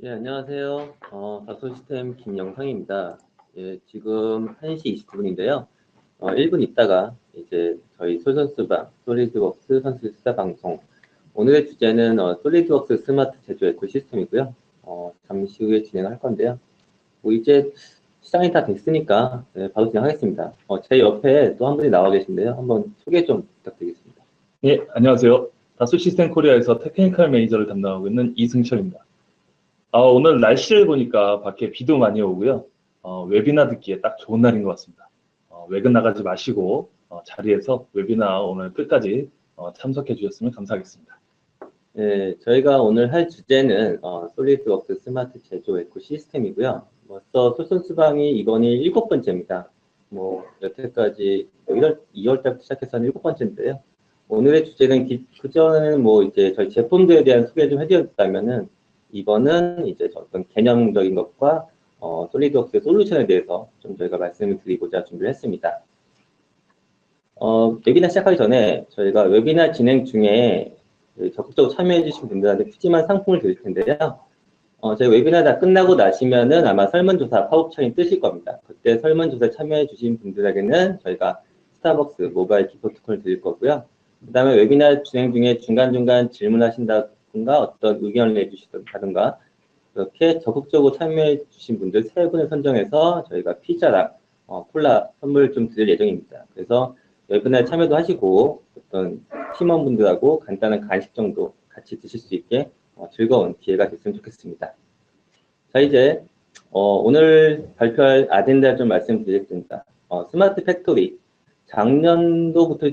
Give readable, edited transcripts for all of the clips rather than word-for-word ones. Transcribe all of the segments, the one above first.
예, 안녕하세요. 다솔시스템 김영상입니다. 예, 지금 1시 29분인데요. 1분 있다가 이제 저희 솔선수방, 솔리드웍스 선수 수다 방송. 오늘의 주제는 솔리드웍스 스마트 제조 에코시스템이고요. 잠시 후에 진행할 건데요. 뭐 이제 시장이 다 됐으니까 바로 진행하겠습니다. 제 옆에 또 한 분이 나와 계신데요. 한번 소개 좀 부탁드리겠습니다. 예, 안녕하세요. 다솔 시스템 코리아에서 테크니컬 매니저를 담당하고 있는 이승철입니다. 오늘 날씨를 보니까 밖에 비도 많이 오고요. 웨비나 듣기에 딱 좋은 날인 것 같습니다. 외근 나가지 마시고 자리에서 웨비나 오늘 끝까지 참석해 주셨으면 감사하겠습니다. 네, 저희가 오늘 할 주제는 솔리드웍스 스마트 제조 에코시스템이고요. 벌써 솔선수방이 이번이 7번째입니다. 여태까지 2월 달부터 시작해서 7번째인데요. 오늘의 주제는 그전에는 이제 저희 제품들에 대한 소개 좀 해드렸다면은 이번은 이제 어떤 개념적인 것과 솔리드웍스의 솔루션에 대해서 좀 저희가 말씀을 드리고자 준비를 했습니다. 웨비나 시작하기 전에 저희가 웨비나 진행 중에 적극적으로 참여해 주신 분들한테 푸짐한 상품을 드릴 텐데요. 저희 웨비나 다 끝나고 나시면은 아마 설문조사 팝업창이 뜨실 겁니다. 그때 설문조사에 참여해 주신 분들에게는 저희가 스타벅스 모바일 기프트콘을 드릴 거고요. 그 다음에 웨비나 진행 중에 중간중간 질문하신다든가 어떤 의견을 내주시다든가 그렇게 적극적으로 참여해 주신 분들 3분을 선정해서 저희가 피자랑 콜라 선물 좀 드릴 예정입니다. 그래서 웨비나에 참여도 하시고 어떤 팀원분들하고 간단한 간식 정도 같이 드실 수 있게 즐거운 기회가 됐으면 좋겠습니다. 자, 이제 오늘 발표할 아젠다 좀 말씀드리겠습니다. 스마트 팩토리. 작년부터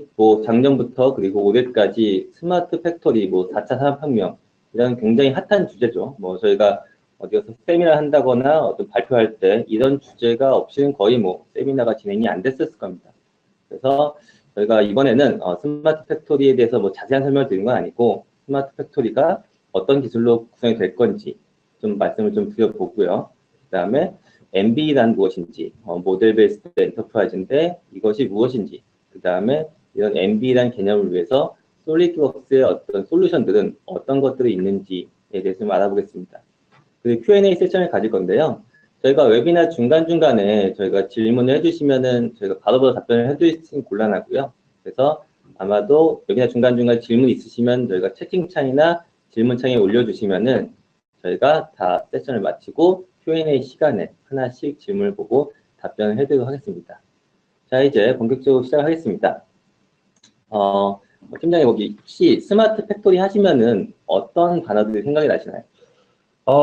그리고 올해까지 스마트 팩토리 4차 산업혁명 이런 굉장히 핫한 주제죠. 저희가 어디 가서 세미나 한다거나 어떤 발표할 때 이런 주제가 없이는 거의 세미나가 진행이 안 됐었을 겁니다. 그래서 저희가 이번에는 스마트 팩토리에 대해서 자세한 설명을 드린 건 아니고 스마트 팩토리가 어떤 기술로 구성이 될 건지 좀 말씀을 좀 드려보고요. 그 다음에 MB란 무엇인지, 모델 베이스드 엔터프라이즈인데 이것이 무엇인지, 그 다음에 이런 MB란 개념을 위해서 솔리드웍스의 어떤 솔루션들은 어떤 것들이 있는지에 대해서 좀 알아보겠습니다. 그리고 Q&A 세션을 가질 건데요. 저희가 웨비나 중간중간에 저희가 질문을 해주시면은 저희가 바로바로 답변을 해드리긴 곤란하고요. 그래서 아마도 웨비나 중간중간 질문 있으시면 저희가 채팅창이나 질문창에 올려주시면은 저희가 다 세션을 마치고 Q&A 시간에 하나씩 질문을 보고 답변을 해드리도록 하겠습니다. 자, 이제 본격적으로 시작하겠습니다. 팀장님, 혹시 스마트 팩토리 하시면은 어떤 단어들이 생각이 나시나요?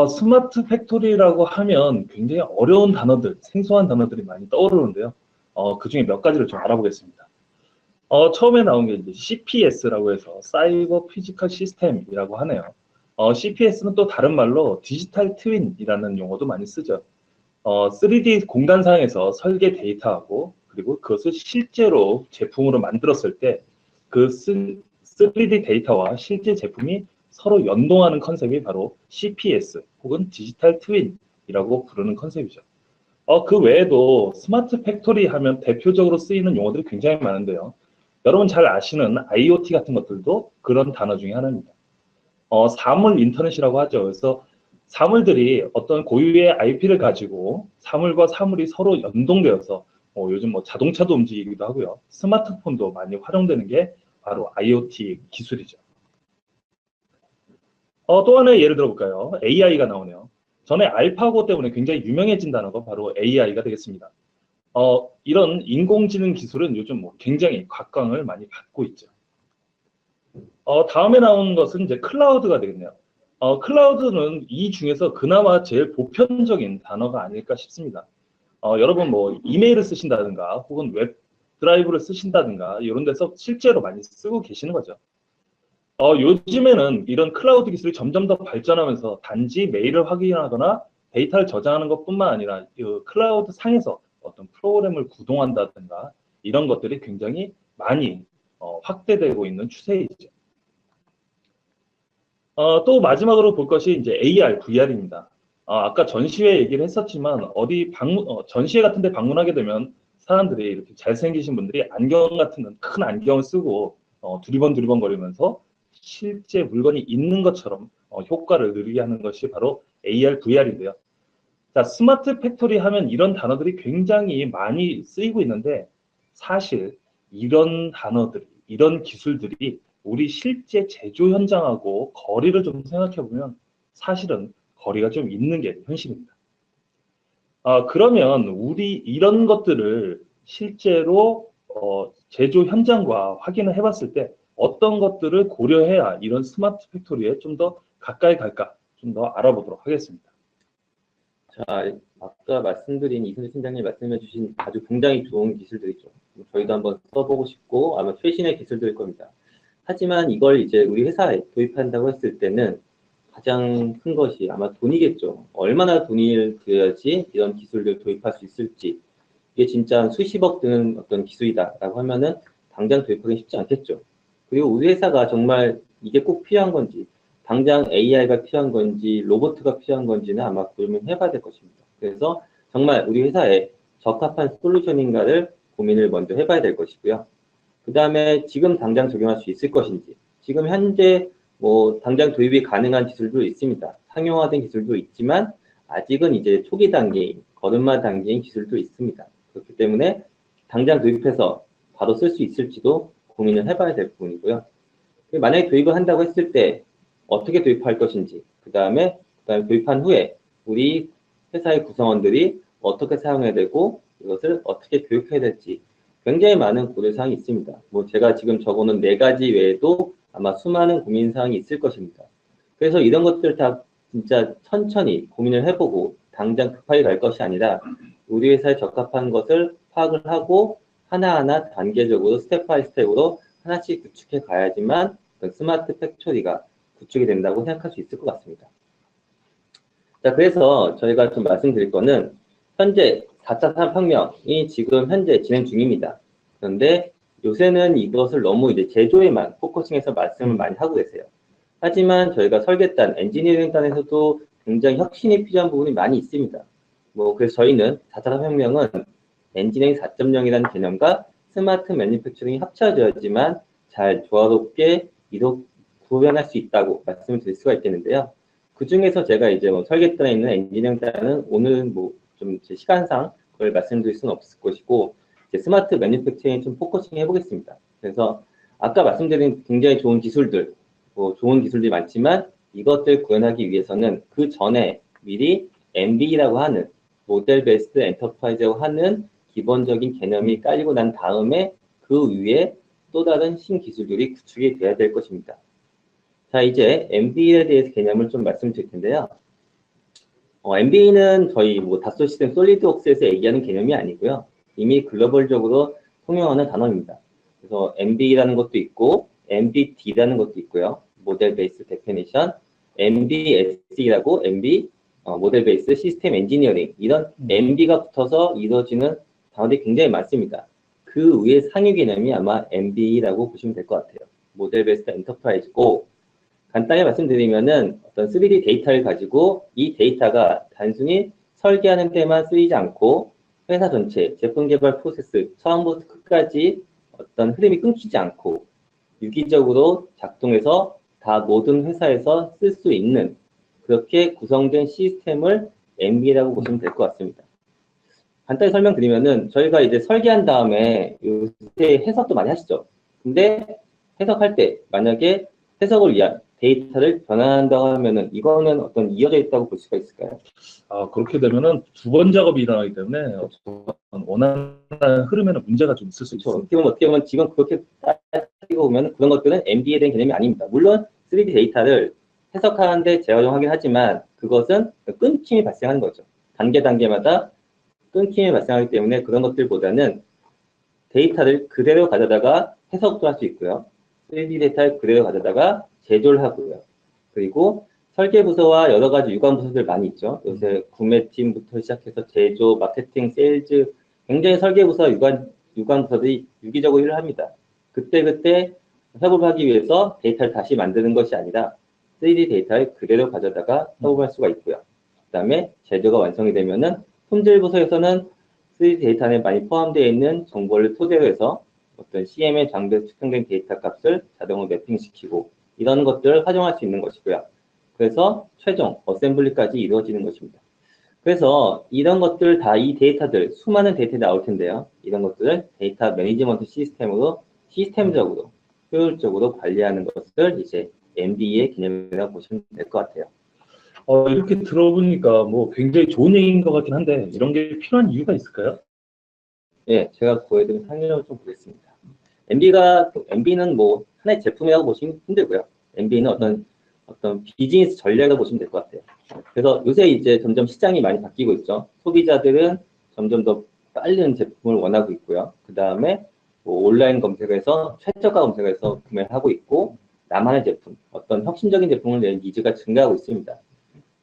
스마트 팩토리라고 하면 굉장히 어려운 단어들, 생소한 단어들이 많이 떠오르는데요. 그 중에 몇 가지를 좀 알아보겠습니다. 처음에 나온 게 이제 CPS라고 해서 사이버 피지컬 시스템이라고 하네요. CPS는 또 다른 말로 디지털 트윈이라는 용어도 많이 쓰죠. 3D 공간상에서 설계 데이터하고 그리고 그것을 실제로 제품으로 만들었을 때 그 3D 데이터와 실제 제품이 서로 연동하는 컨셉이 바로 CPS 혹은 디지털 트윈이라고 부르는 컨셉이죠. 그 외에도 스마트 팩토리 하면 대표적으로 쓰이는 용어들이 굉장히 많은데요. 여러분 잘 아시는 IoT 같은 것들도 그런 단어 중에 하나입니다. 사물 인터넷이라고 하죠. 그래서 사물들이 어떤 고유의 IP를 가지고 사물과 사물이 서로 연동되어서 요즘 자동차도 움직이기도 하고요. 스마트폰도 많이 활용되는 게 바로 IoT 기술이죠. 또 하나의 예를 들어볼까요? AI가 나오네요. 전에 알파고 때문에 굉장히 유명해진 단어가 바로 AI가 되겠습니다. 이런 인공지능 기술은 요즘 굉장히 각광을 많이 받고 있죠. 다음에 나오는 것은 이제 클라우드가 되겠네요. 클라우드는 이 중에서 그나마 제일 보편적인 단어가 아닐까 싶습니다. 여러분 이메일을 쓰신다든가 혹은 웹 드라이브를 쓰신다든가 이런 데서 실제로 많이 쓰고 계시는 거죠. 요즘에는 이런 클라우드 기술이 점점 더 발전하면서 단지 메일을 확인하거나 데이터를 저장하는 것뿐만 아니라 클라우드 상에서 어떤 프로그램을 구동한다든가 이런 것들이 굉장히 많이 확대되고 있는 추세이죠. 또 마지막으로 볼 것이 이제 AR, VR입니다. 아까 전시회 얘기를 했었지만 전시회 같은 데 방문하게 되면 사람들이 이렇게 잘생기신 분들이 안경 같은 큰 안경을 쓰고 두리번 거리면서 실제 물건이 있는 것처럼 효과를 누리게 하는 것이 바로 AR, VR인데요. 자, 스마트 팩토리 하면 이런 단어들이 굉장히 많이 쓰이고 있는데 사실 이런 단어들이, 이런 기술들이 우리 실제 제조 현장하고 거리를 좀 생각해 보면 사실은 거리가 좀 있는 게 현실입니다. 그러면 우리 이런 것들을 실제로 제조 현장과 확인을 해봤을 때 어떤 것들을 고려해야 이런 스마트 팩토리에 좀 더 가까이 갈까 좀 더 알아보도록 하겠습니다. 자, 아까 말씀드린 이순재 팀장님 말씀해 주신 아주 굉장히 좋은 기술들이죠. 저희도 한번 써보고 싶고 아마 최신의 기술들일 겁니다. 하지만 이걸 이제 우리 회사에 도입한다고 했을 때는 가장 큰 것이 아마 돈이겠죠. 얼마나 돈을 들여야지 이런 기술을 도입할 수 있을지. 이게 진짜 수십억 드는 어떤 기술이다라고 하면은 당장 도입하기 쉽지 않겠죠. 그리고 우리 회사가 정말 이게 꼭 필요한 건지, 당장 AI가 필요한 건지, 로보트가 필요한 건지는 아마 고민해봐야 될 것입니다. 그래서 정말 우리 회사에 적합한 솔루션인가를 고민을 먼저 해봐야 될 것이고요. 그 다음에 지금 당장 적용할 수 있을 것인지, 지금 현재 뭐 당장 도입이 가능한 기술도 있습니다. 상용화된 기술도 있지만 아직은 이제 초기 단계인, 걸음마 단계인 기술도 있습니다. 그렇기 때문에 당장 도입해서 바로 쓸 수 있을지도 고민을 해봐야 될 부분이고요. 만약에 도입을 한다고 했을 때 어떻게 도입할 것인지, 그 다음에 도입한 후에 우리 회사의 구성원들이 어떻게 사용해야 되고 이것을 어떻게 교육해야 될지 굉장히 많은 고려사항이 있습니다. 뭐 제가 지금 적어놓은 4가지 외에도 아마 수많은 고민사항이 있을 것입니다. 그래서 이런 것들 다 진짜 천천히 고민을 해보고 당장 급하게 갈 것이 아니라 우리 회사에 적합한 것을 파악을 하고 하나하나 단계적으로 스텝 바이 스텝으로 하나씩 구축해 가야지만 스마트 팩토리가 구축이 된다고 생각할 수 있을 것 같습니다. 자, 그래서 저희가 좀 말씀드릴 거는 현재 4차 산업혁명이 지금 현재 진행 중입니다. 그런데 요새는 이것을 너무 이제 제조에만 포커싱해서 말씀을 많이 하고 계세요. 하지만 저희가 설계단, 엔지니어링단에서도 굉장히 혁신이 필요한 부분이 많이 있습니다. 뭐 그래서 저희는 4차 산업혁명은 엔지니어링 4.0이라는 개념과 스마트 매니팩처링이 합쳐져야지만 잘 조화롭게 구현할 수 있다고 말씀을 드릴 수가 있겠는데요. 그 중에서 제가 이제 뭐 설계단에 있는 엔지니어링단은 오늘 뭐 좀 제 시간상 그걸 말씀드릴 수는 없을 것이고 이제 스마트 매니팩처링에 좀 포커싱 해보겠습니다. 그래서 아까 말씀드린 굉장히 좋은 기술들, 뭐 좋은 기술들이 많지만 이것들 구현하기 위해서는 그 전에 미리 MB라고 하는 모델 베이스드 엔터프라이즈라고 하는 기본적인 개념이 깔리고 난 다음에 그 위에 또 다른 신기술들이 구축이 돼야 될 것입니다. 자, 이제 MB에 대해서 개념을 좀 말씀드릴 텐데요. MB는 저희 뭐 다소 시스템 솔리드웍스에서 얘기하는 개념이 아니고요. 이미 글로벌적으로 통용하는 단어입니다. 그래서 MB라는 것도 있고 MBD라는 것도 있고요. 모델 베이스 데피니션, MBSE라고 MB 모델 베이스 시스템 엔지니어링 이런 MB가 붙어서 이루어지는 단어들이 굉장히 많습니다. 그 위에 상위 개념이 아마 MB라고 보시면 될 것 같아요. 모델 베이스 엔터프라이즈고 간단히 말씀드리면은 어떤 3D 데이터를 가지고 이 데이터가 단순히 설계하는 데만 쓰이지 않고 회사 전체 제품 개발 프로세스 처음부터 끝까지 어떤 흐름이 끊기지 않고 유기적으로 작동해서 다 모든 회사에서 쓸 수 있는 그렇게 구성된 시스템을 MB라고 보시면 될 것 같습니다. 간단히 설명드리면은 저희가 이제 설계한 다음에 요새 해석도 많이 하시죠. 근데 해석할 때 만약에 해석을 위한 데이터를 변환한다고 하면은 이거는 어떤 이어져 있다고 볼 수가 있을까요? 그렇게 되면은 2번 작업이 일어나기 때문에 원하는 흐름에는 문제가 좀 있을 수 그렇죠. 있습니다. 어떻게 보면 지금 그렇게 따지고 보면 그런 것들은 MB에 대한 개념이 아닙니다. 물론 3D 데이터를 해석하는데 재활용하긴 하지만 그것은 끊김이 발생하는 거죠. 단계마다 끊김이 발생하기 때문에 그런 것들보다는 데이터를 그대로 가져다가 해석도 할 수 있고요. 3D 데이터를 그대로 가져다가 제조를 하고요. 그리고 설계부서와 여러 가지 유관부서들 많이 있죠. 요새 구매팀부터 시작해서 제조, 마케팅, 세일즈 굉장히 설계부서, 유관부서들이 유기적으로 일을 합니다. 그때 협업을 하기 위해서 데이터를 다시 만드는 것이 아니라 3D 데이터를 그대로 가져다가 협업할 수가 있고요. 그 다음에 제조가 완성이 되면은 품질부서에서는 3D 데이터 안에 많이 포함되어 있는 정보를 토대로 해서 어떤 CM의 장비에서 측정된 데이터 값을 자동으로 매핑시키고 이런 것들을 활용할 수 있는 것이고요. 그래서 최종 어셈블리까지 이루어지는 것입니다. 그래서 이런 것들 다 이 데이터들, 수많은 데이터가 나올 텐데요. 이런 것들을 데이터 매니지먼트 시스템으로 시스템적으로 효율적으로 관리하는 것을 이제 MB의 개념이라고 보시면 될 것 같아요. 이렇게 들어보니까 뭐 굉장히 좋은 얘기인 것 같긴 한데 이런 게 필요한 이유가 있을까요? 예, 제가 보여드린 상용을 좀 보겠습니다. MB는 뭐 하나의 제품이라고 보시면 힘들고요. MB는 어떤 비즈니스 전략이라고 보시면 될 것 같아요. 그래서 요새 이제 점점 시장이 많이 바뀌고 있죠. 소비자들은 점점 더 빠른 제품을 원하고 있고요. 그 다음에 뭐 온라인 검색에서 최저가 검색에서 구매를 하고 있고, 나만의 제품, 어떤 혁신적인 제품을 내는 니즈가 증가하고 있습니다.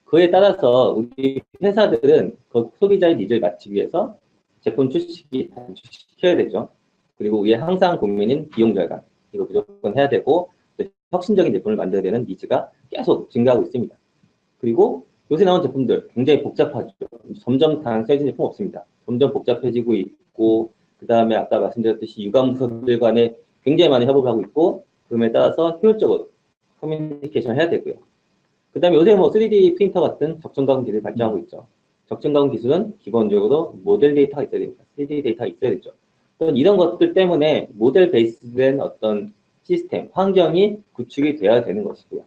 그에 따라서 우리 회사들은 그 소비자의 니즈를 맞추기 위해서 제품 출시기 단축시켜야 되죠. 그리고 우리의 항상 고민인 비용 절감, 이거 무조건 해야 되고, 혁신적인 제품을 만들어야 되는 니즈가 계속 증가하고 있습니다. 그리고 요새 나온 제품들 굉장히 복잡하죠. 점점 단순해진 제품 없습니다. 점점 복잡해지고 있고, 그 다음에 아까 말씀드렸듯이 유관부서들 간에 굉장히 많이 협업을 하고 있고, 그럼에 따라서 효율적으로 커뮤니케이션을 해야 되고요. 그 다음에 요새 뭐 3D 프린터 같은 적정가공 기술이 발전하고 있죠. 적정가공 기술은 기본적으로 모델 데이터가 있어야 됩니다. 3D 데이터가 있어야 되죠. 이런 것들 때문에 모델 베이스된 어떤 시스템, 환경이 구축이 되어야 되는 것이고요.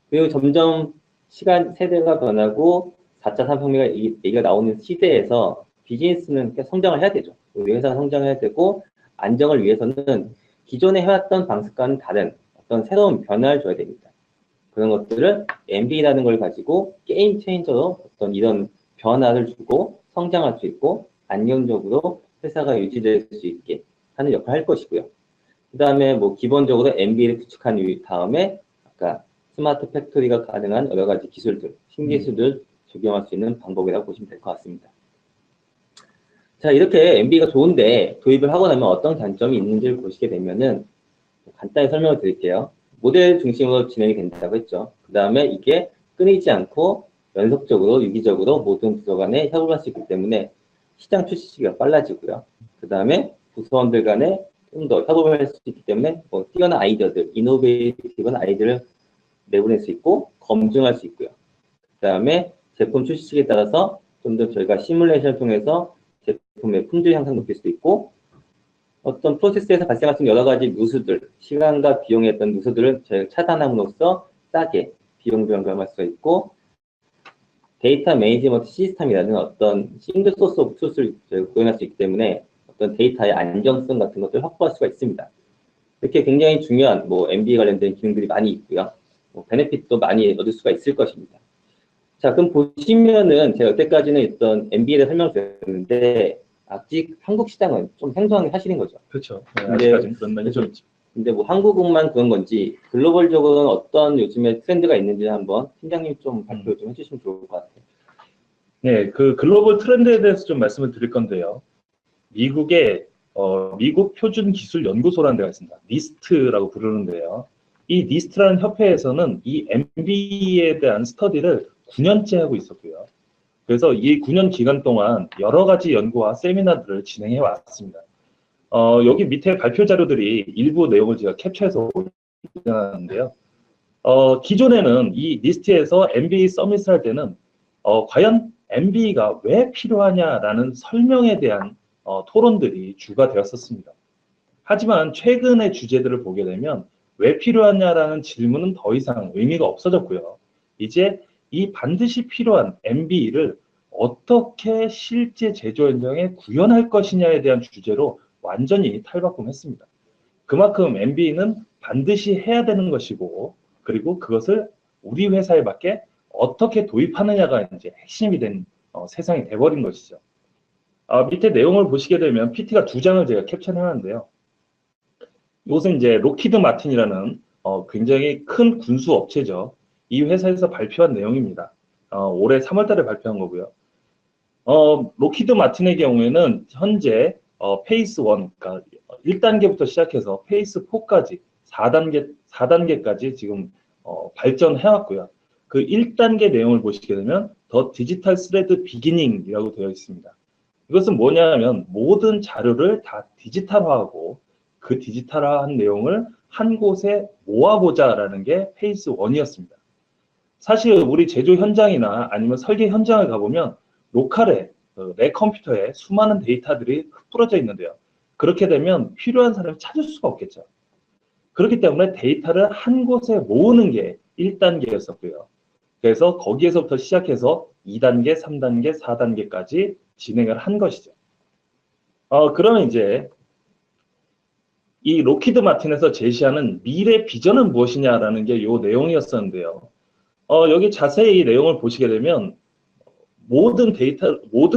그리고 점점 시간 세대가 변하고 4차 산업혁명 얘기가 나오는 시대에서 비즈니스는 성장을 해야 되죠. 우리 회사가 성장해야 되고, 안정을 위해서는 기존에 해왔던 방식과는 다른 어떤 새로운 변화를 줘야 됩니다. 그런 것들을 MB라는 걸 가지고 게임 체인저로 어떤 이런 변화를 주고 성장할 수 있고 안정적으로 회사가 유지될 수 있게 하는 역할을 할 것이고요. 그 다음에 뭐 기본적으로 MB를 구축한 다음에 아까 스마트 팩토리가 가능한 여러 가지 기술들, 신기술을 적용할 수 있는 방법이라고 보시면 될 것 같습니다. 자, 이렇게 MB가 좋은데 도입을 하고 나면 어떤 단점이 있는지를 보시게 되면은 간단히 설명을 드릴게요. 모델 중심으로 진행이 된다고 했죠. 그 다음에 이게 끊이지 않고 연속적으로, 유기적으로 모든 부서 간에 협업을 할 수 있기 때문에 시장 출시 시기가 빨라지고요. 그 다음에 부서원들 간에 좀 더 협업을 할 수 있기 때문에 뭐 뛰어난 아이디어들, 이노베이티브한 아이디어를 내보낼 수 있고 검증할 수 있고요. 그 다음에 제품 출시 시기에 따라서 좀 더 저희가 시뮬레이션을 통해서 제품의 품질 향상 높일 수도 있고, 어떤 프로세스에서 발생할 수 있는 여러 가지 누수들, 시간과 비용의 어떤 누수들을 저희가 차단함으로써 싸게 비용 절감할 수가 있고, 데이터 매니지먼트 시스템이라는 어떤 싱글 소스 오브 트루스를 구현할 수 있기 때문에 어떤 데이터의 안정성 같은 것들을 확보할 수가 있습니다. 이렇게 굉장히 중요한 뭐 MB 관련된 기능들이 많이 있고요. 뭐 베네핏도 많이 얻을 수가 있을 것입니다. 자, 그럼 보시면은 제가 여태까지는 있던 MB에 설명드렸는데 아직 한국 시장은 좀 생소한 사실인 거죠. 그렇죠. 네, 근데- 아직까지는 그런 면이 좀 있죠. 근데 뭐 한국만 그런 건지 글로벌적으로는 어떤 요즘에 트렌드가 있는지 한번 팀장님 좀 발표 좀 해주시면 좋을 것 같아요. 네, 그 글로벌 트렌드에 대해서 좀 말씀을 드릴 건데요. 미국의 미국 표준 기술 연구소라는 데가 있습니다. 니스트라고 부르는데요. 이 니스트라는 협회에서는 이 MB에 대한 스터디를 9년째 하고 있었고요. 그래서 이 9년 기간 동안 여러 가지 연구와 세미나들을 진행해 왔습니다. 여기 밑에 발표 자료들이 일부 내용을 제가 캡처해서 올려놨는데요. 기존에는 이 니스트에서 MB 서밋을 할 때는 과연 MB가 왜 필요하냐라는 설명에 대한 토론들이 주가 되었었습니다. 하지만 최근의 주제들을 보게 되면 왜 필요하냐라는 질문은 더 이상 의미가 없어졌고요. 이제 이 반드시 필요한 MB를 어떻게 실제 제조 현장에 구현할 것이냐에 대한 주제로 완전히 탈바꿈했습니다. 그만큼 MB는 반드시 해야 되는 것이고, 그리고 그것을 우리 회사에 맞게 어떻게 도입하느냐가 이제 핵심이 된 세상이 돼버린 것이죠. 밑에 내용을 보시게 되면 PT가 2장을 제가 캡처해놨는데요. 이것은 이제 록히드 마틴이라는 굉장히 큰 군수 업체죠. 이 회사에서 발표한 내용입니다. 올해 3월달에 발표한 거고요. 록히드 마틴의 경우에는 현재 페이스 1, 그러니까 1단계부터 시작해서 페이스 4까지 4단계까지 지금 발전해왔고요. 그 1단계 내용을 보시게 되면 더 디지털 스레드 비기닝이라고 되어 있습니다. 이것은 뭐냐면 모든 자료를 다 디지털화하고 그 디지털화한 내용을 한 곳에 모아보자라는 게 페이스 1이었습니다. 사실 우리 제조 현장이나 아니면 설계 현장을 가보면 로컬에 내 컴퓨터에 수많은 데이터들이 흩뿌려져 있는데요. 그렇게 되면 필요한 사람을 찾을 수가 없겠죠. 그렇기 때문에 데이터를 한 곳에 모으는 게 1단계였었고요. 그래서 거기에서부터 시작해서 2단계, 3단계, 4단계까지 진행을 한 것이죠. 그러면 이제 이 로키드 마틴에서 제시하는 미래 비전은 무엇이냐라는 게 이 내용이었었는데요. 여기 자세히 이 내용을 보시게 되면 모든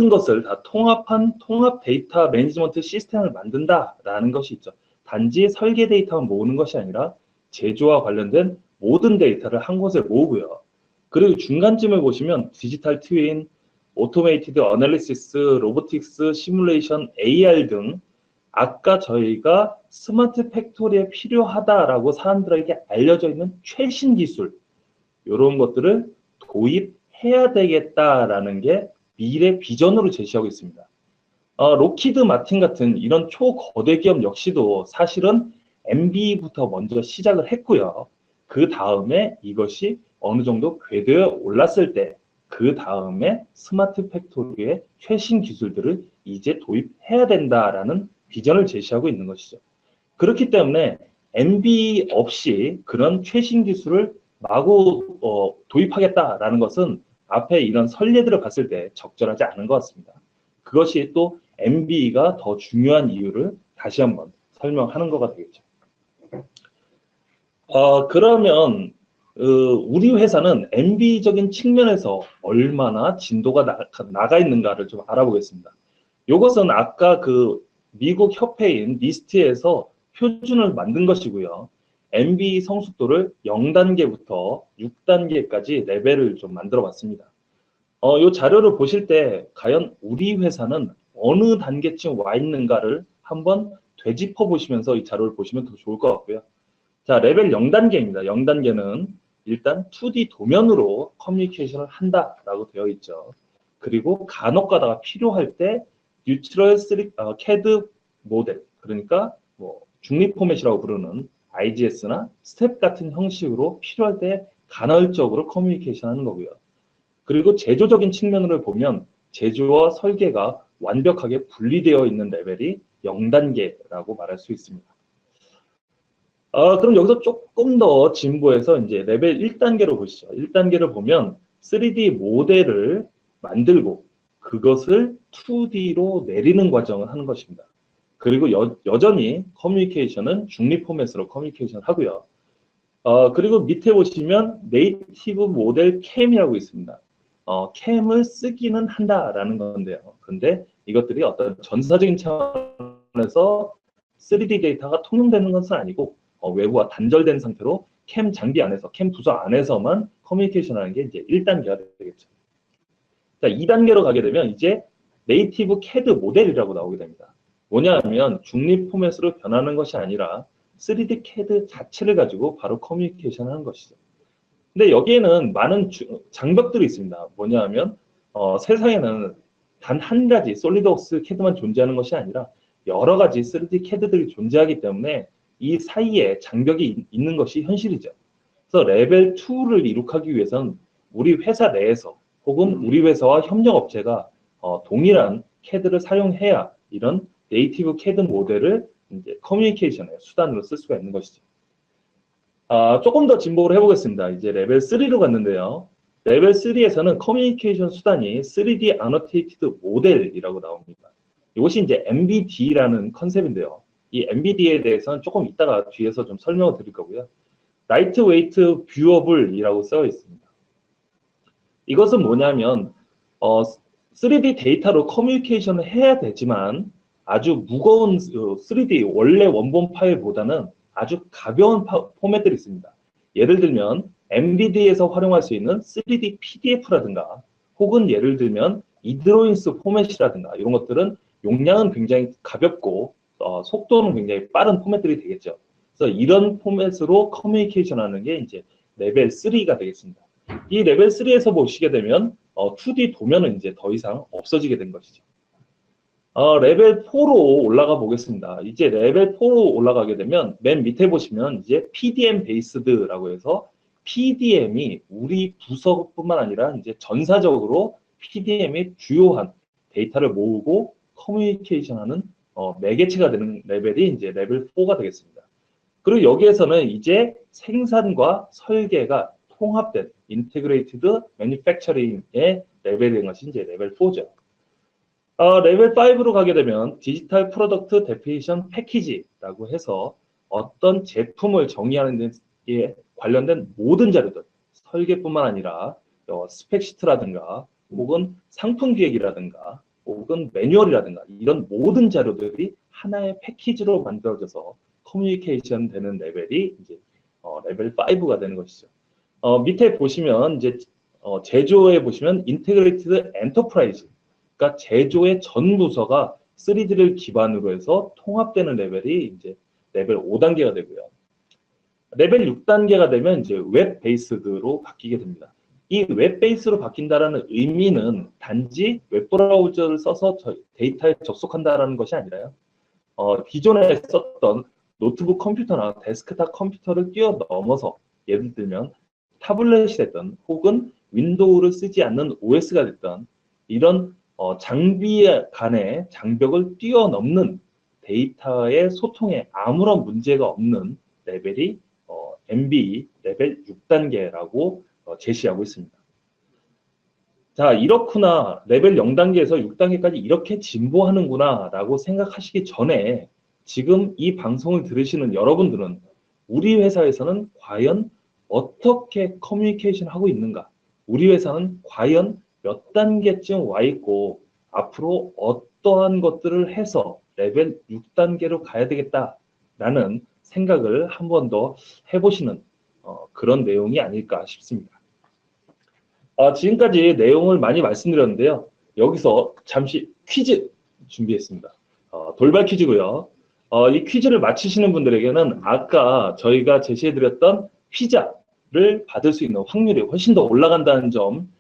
것을 다 통합한 통합 데이터 매니지먼트 시스템을 만든다라는 것이 있죠. 단지 설계 데이터만 모으는 것이 아니라 제조와 관련된 모든 데이터를 한 곳에 모으고요. 그리고 중간쯤을 보시면 디지털 트윈, 오토메이티드 어널리시스, 로보틱스, 시뮬레이션, AR 등 아까 저희가 스마트 팩토리에 필요하다라고 사람들에게 알려져 있는 최신 기술 이런 것들을 도입해야 되겠다라는 게 미래 비전으로 제시하고 있습니다. 로키드 마틴 같은 이런 초거대 기업 역시도 사실은 MB부터 먼저 시작을 했고요. 그 다음에 이것이 어느 정도 궤도에 올랐을 때 그 다음에 스마트 팩토리의 최신 기술들을 이제 도입해야 된다라는 비전을 제시하고 있는 것이죠. 그렇기 때문에 MB 없이 그런 최신 기술을 마구 도입하겠다라는 것은 앞에 이런 선례들을 봤을 때 적절하지 않은 것 같습니다. 그것이 또 MB가 더 중요한 이유를 다시 한번 설명하는 거가 되겠죠. 그러면 우리 회사는 MB적인 측면에서 얼마나 진도가 나가 있는가를 좀 알아보겠습니다. 이것은 아까 그 미국 협회인 니스트에서 표준을 만든 것이고요. MB 성숙도를 0단계부터 6단계까지 레벨을 좀 만들어 봤습니다. 이 자료를 보실 때 과연 우리 회사는 어느 단계쯤 와 있는가를 한번 되짚어 보시면서 이 자료를 보시면 더 좋을 것 같고요. 자, 레벨 0단계입니다. 0단계는 일단 2D 도면으로 커뮤니케이션을 한다라고 되어 있죠. 그리고 간혹 가다가 필요할 때 뉴트럴 CAD 모델, 그러니까 뭐 중립 포맷이라고 부르는 IGS나 스텝 같은 형식으로 필요할 때 간헐적으로 커뮤니케이션 하는 거고요. 그리고 제조적인 측면으로 보면 제조와 설계가 완벽하게 분리되어 있는 레벨이 0단계라고 말할 수 있습니다. 그럼 여기서 조금 더 진보해서 이제 레벨 1단계로 보시죠. 1단계를 보면 3D 모델을 만들고 그것을 2D로 내리는 과정을 하는 것입니다. 그리고 여전히 커뮤니케이션은 중립 포맷으로 커뮤니케이션 하고요. 그리고 밑에 보시면 네이티브 모델 캠이라고 있습니다. 캠을 쓰기는 한다라는 건데요. 근데 이것들이 어떤 전사적인 차원에서 3D 데이터가 통용되는 것은 아니고 외부와 단절된 상태로 캠 장비 안에서, 캠 부서 안에서만 커뮤니케이션 하는 게 이제 1단계가 되겠죠. 자, 2단계로 가게 되면 이제 네이티브 CAD 모델이라고 나오게 됩니다. 뭐냐면 중립 포맷으로 변하는 것이 아니라 3D CAD 자체를 가지고 바로 커뮤니케이션 하는 것이죠. 근데 여기에는 많은 장벽들이 있습니다. 뭐냐면 세상에는 단 한 가지 솔리드웍스 CAD만 존재하는 것이 아니라 여러 가지 3D CAD들이 존재하기 때문에 이 사이에 장벽이 있는 것이 현실이죠. 그래서 레벨 2를 이룩하기 위해서는 우리 회사 내에서 혹은 우리 회사와 협력업체가 동일한 CAD를 사용해야 이런 네이티브 CAD 모델을 이제 커뮤니케이션의 수단으로 쓸 수가 있는 것이죠. 조금 더 진보를 해보겠습니다. 이제 레벨 3로 갔는데요. 레벨 3에서는 커뮤니케이션 수단이 3D Annotated 모델이라고 나옵니다. 이것이 이제 MBD라는 컨셉인데요. 이 MBD에 대해서는 조금 이따가 뒤에서 좀 설명을 드릴 거고요. Lightweight Viewable이라고 써 있습니다. 이것은 뭐냐면 3D 데이터로 커뮤니케이션을 해야 되지만 아주 무거운 3D 원래 원본 파일보다는 아주 가벼운 포맷들이 있습니다. 예를 들면 MBD에서 활용할 수 있는 3D PDF라든가 혹은 예를 들면 이드로인스 포맷이라든가 이런 것들은 용량은 굉장히 가볍고 속도는 굉장히 빠른 포맷들이 되겠죠. 그래서 이런 포맷으로 커뮤니케이션 하는 게 이제 레벨 3가 되겠습니다. 이 레벨 3에서 보시게 되면 2D 도면은 이제 더 이상 없어지게 된 것이죠. 레벨 4로 올라가 보겠습니다. 이제 레벨 4로 올라가게 되면 맨 밑에 보시면 이제 PDM 베이스드라고 해서 PDM이 우리 부서뿐만 아니라 이제 전사적으로 PDM의 주요한 데이터를 모으고 커뮤니케이션하는 매개체가 되는 레벨이 이제 레벨 4가 되겠습니다. 그리고 여기에서는 이제 생산과 설계가 통합된 인테그레이티드 매니팩처링의 레벨이 된 것이 이제 레벨 4죠. 레벨 5로 가게 되면 디지털 프로덕트 데피니션 패키지라고 해서 어떤 제품을 정의하는 데 관련된 모든 자료들, 설계뿐만 아니라 스펙시트라든가 혹은 상품 기획이라든가 혹은 매뉴얼이라든가 이런 모든 자료들이 하나의 패키지로 만들어져서 커뮤니케이션 되는 레벨이 이제 레벨 5가 되는 것이죠. 밑에 보시면 이제 제조에 보시면 인테그레이티드 엔터프라이즈, 그러니까 제조의 전 부서가 3D를 기반으로 해서 통합되는 레벨이 이제 레벨 5단계가 되고요. 레벨 6단계가 되면 이제 웹 베이스드로 바뀌게 됩니다. 이 웹 베이스로 바뀐다라는 의미는 단지 웹 브라우저를 써서 데이터에 접속한다라는 것이 아니라요. 기존에 썼던 노트북 컴퓨터나 데스크탑 컴퓨터를 뛰어넘어서 예를 들면 타블렛이 됐던 혹은 윈도우를 쓰지 않는 OS가 됐던 이런 장비 간의 장벽을 뛰어넘는 데이터의 소통에 아무런 문제가 없는 레벨이 MBE 레벨 6단계라고 제시하고 있습니다. 자, 이렇구나. 레벨 0단계에서 6단계까지 이렇게 진보하는구나 라고 생각하시기 전에 지금 이 방송을 들으시는 여러분들은 우리 회사에서는 과연 어떻게 커뮤니케이션 하고 있는가? 우리 회사는 과연 몇 단계쯤 와 있고 앞으로 어떠한 것들을 해서 레벨 6단계로 가야 되겠다라는 생각을 한 번 더 해보시는 그런 내용이 아닐까 싶습니다. 지금까지 내용을 많이 말씀드렸는데요. 여기서 잠시 퀴즈 준비했습니다. 돌발 퀴즈고요. 이 퀴즈를 맞히시는 분들에게는 아까 저희가 제시해드렸던 피자를 받을 수 있는 확률이 훨씬 더 올라간다는 점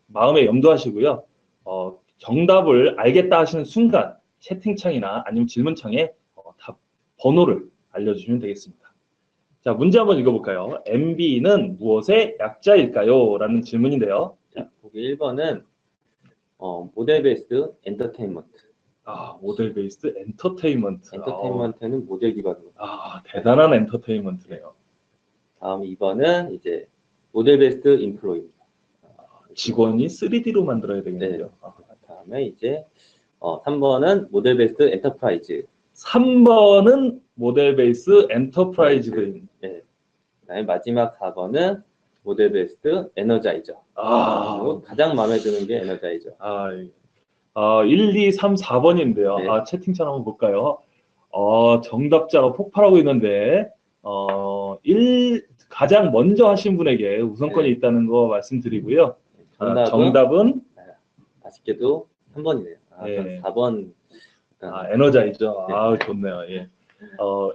마음에 염두하시고요. 정답을 알겠다 하시는 순간 채팅창이나 아니면 질문창에 답 번호를 알려주시면 되겠습니다. 자, 문제 한번 읽어볼까요? MB는 무엇의 약자일까요? 라는 질문인데요. 자, 보기 1번은 모델 베이스드 엔터테인먼트. 모델 베이스드 엔터테인먼트. 엔터테인먼트는 모델 기반으로. 대단한 엔터테인먼트네요. 다음 2번은 이제 모델 베이스드 인플로이입니다. 직원이 3D로 만들어야 되겠네요. 네. 다음에 이제 3번은 모델 베이스드 엔터프라이즈. 3번은 모델 베이스 엔터프라이즈인. 네. 그다음에 마지막 4번은 모델 베이스드 에너자이저. 가장 마음에 드는 게 에너자이저. 1, 2, 3, 4번인데요. 네. 채팅창 한번 볼까요? 정답자가 폭발하고 있는데 가장 먼저 하신 분에게 우선권이 네. 있다는 거 말씀드리고요. 정답은 아쉽게도 3번이네요. 네. 4번. 에너자이저. 네. 좋네요. 예.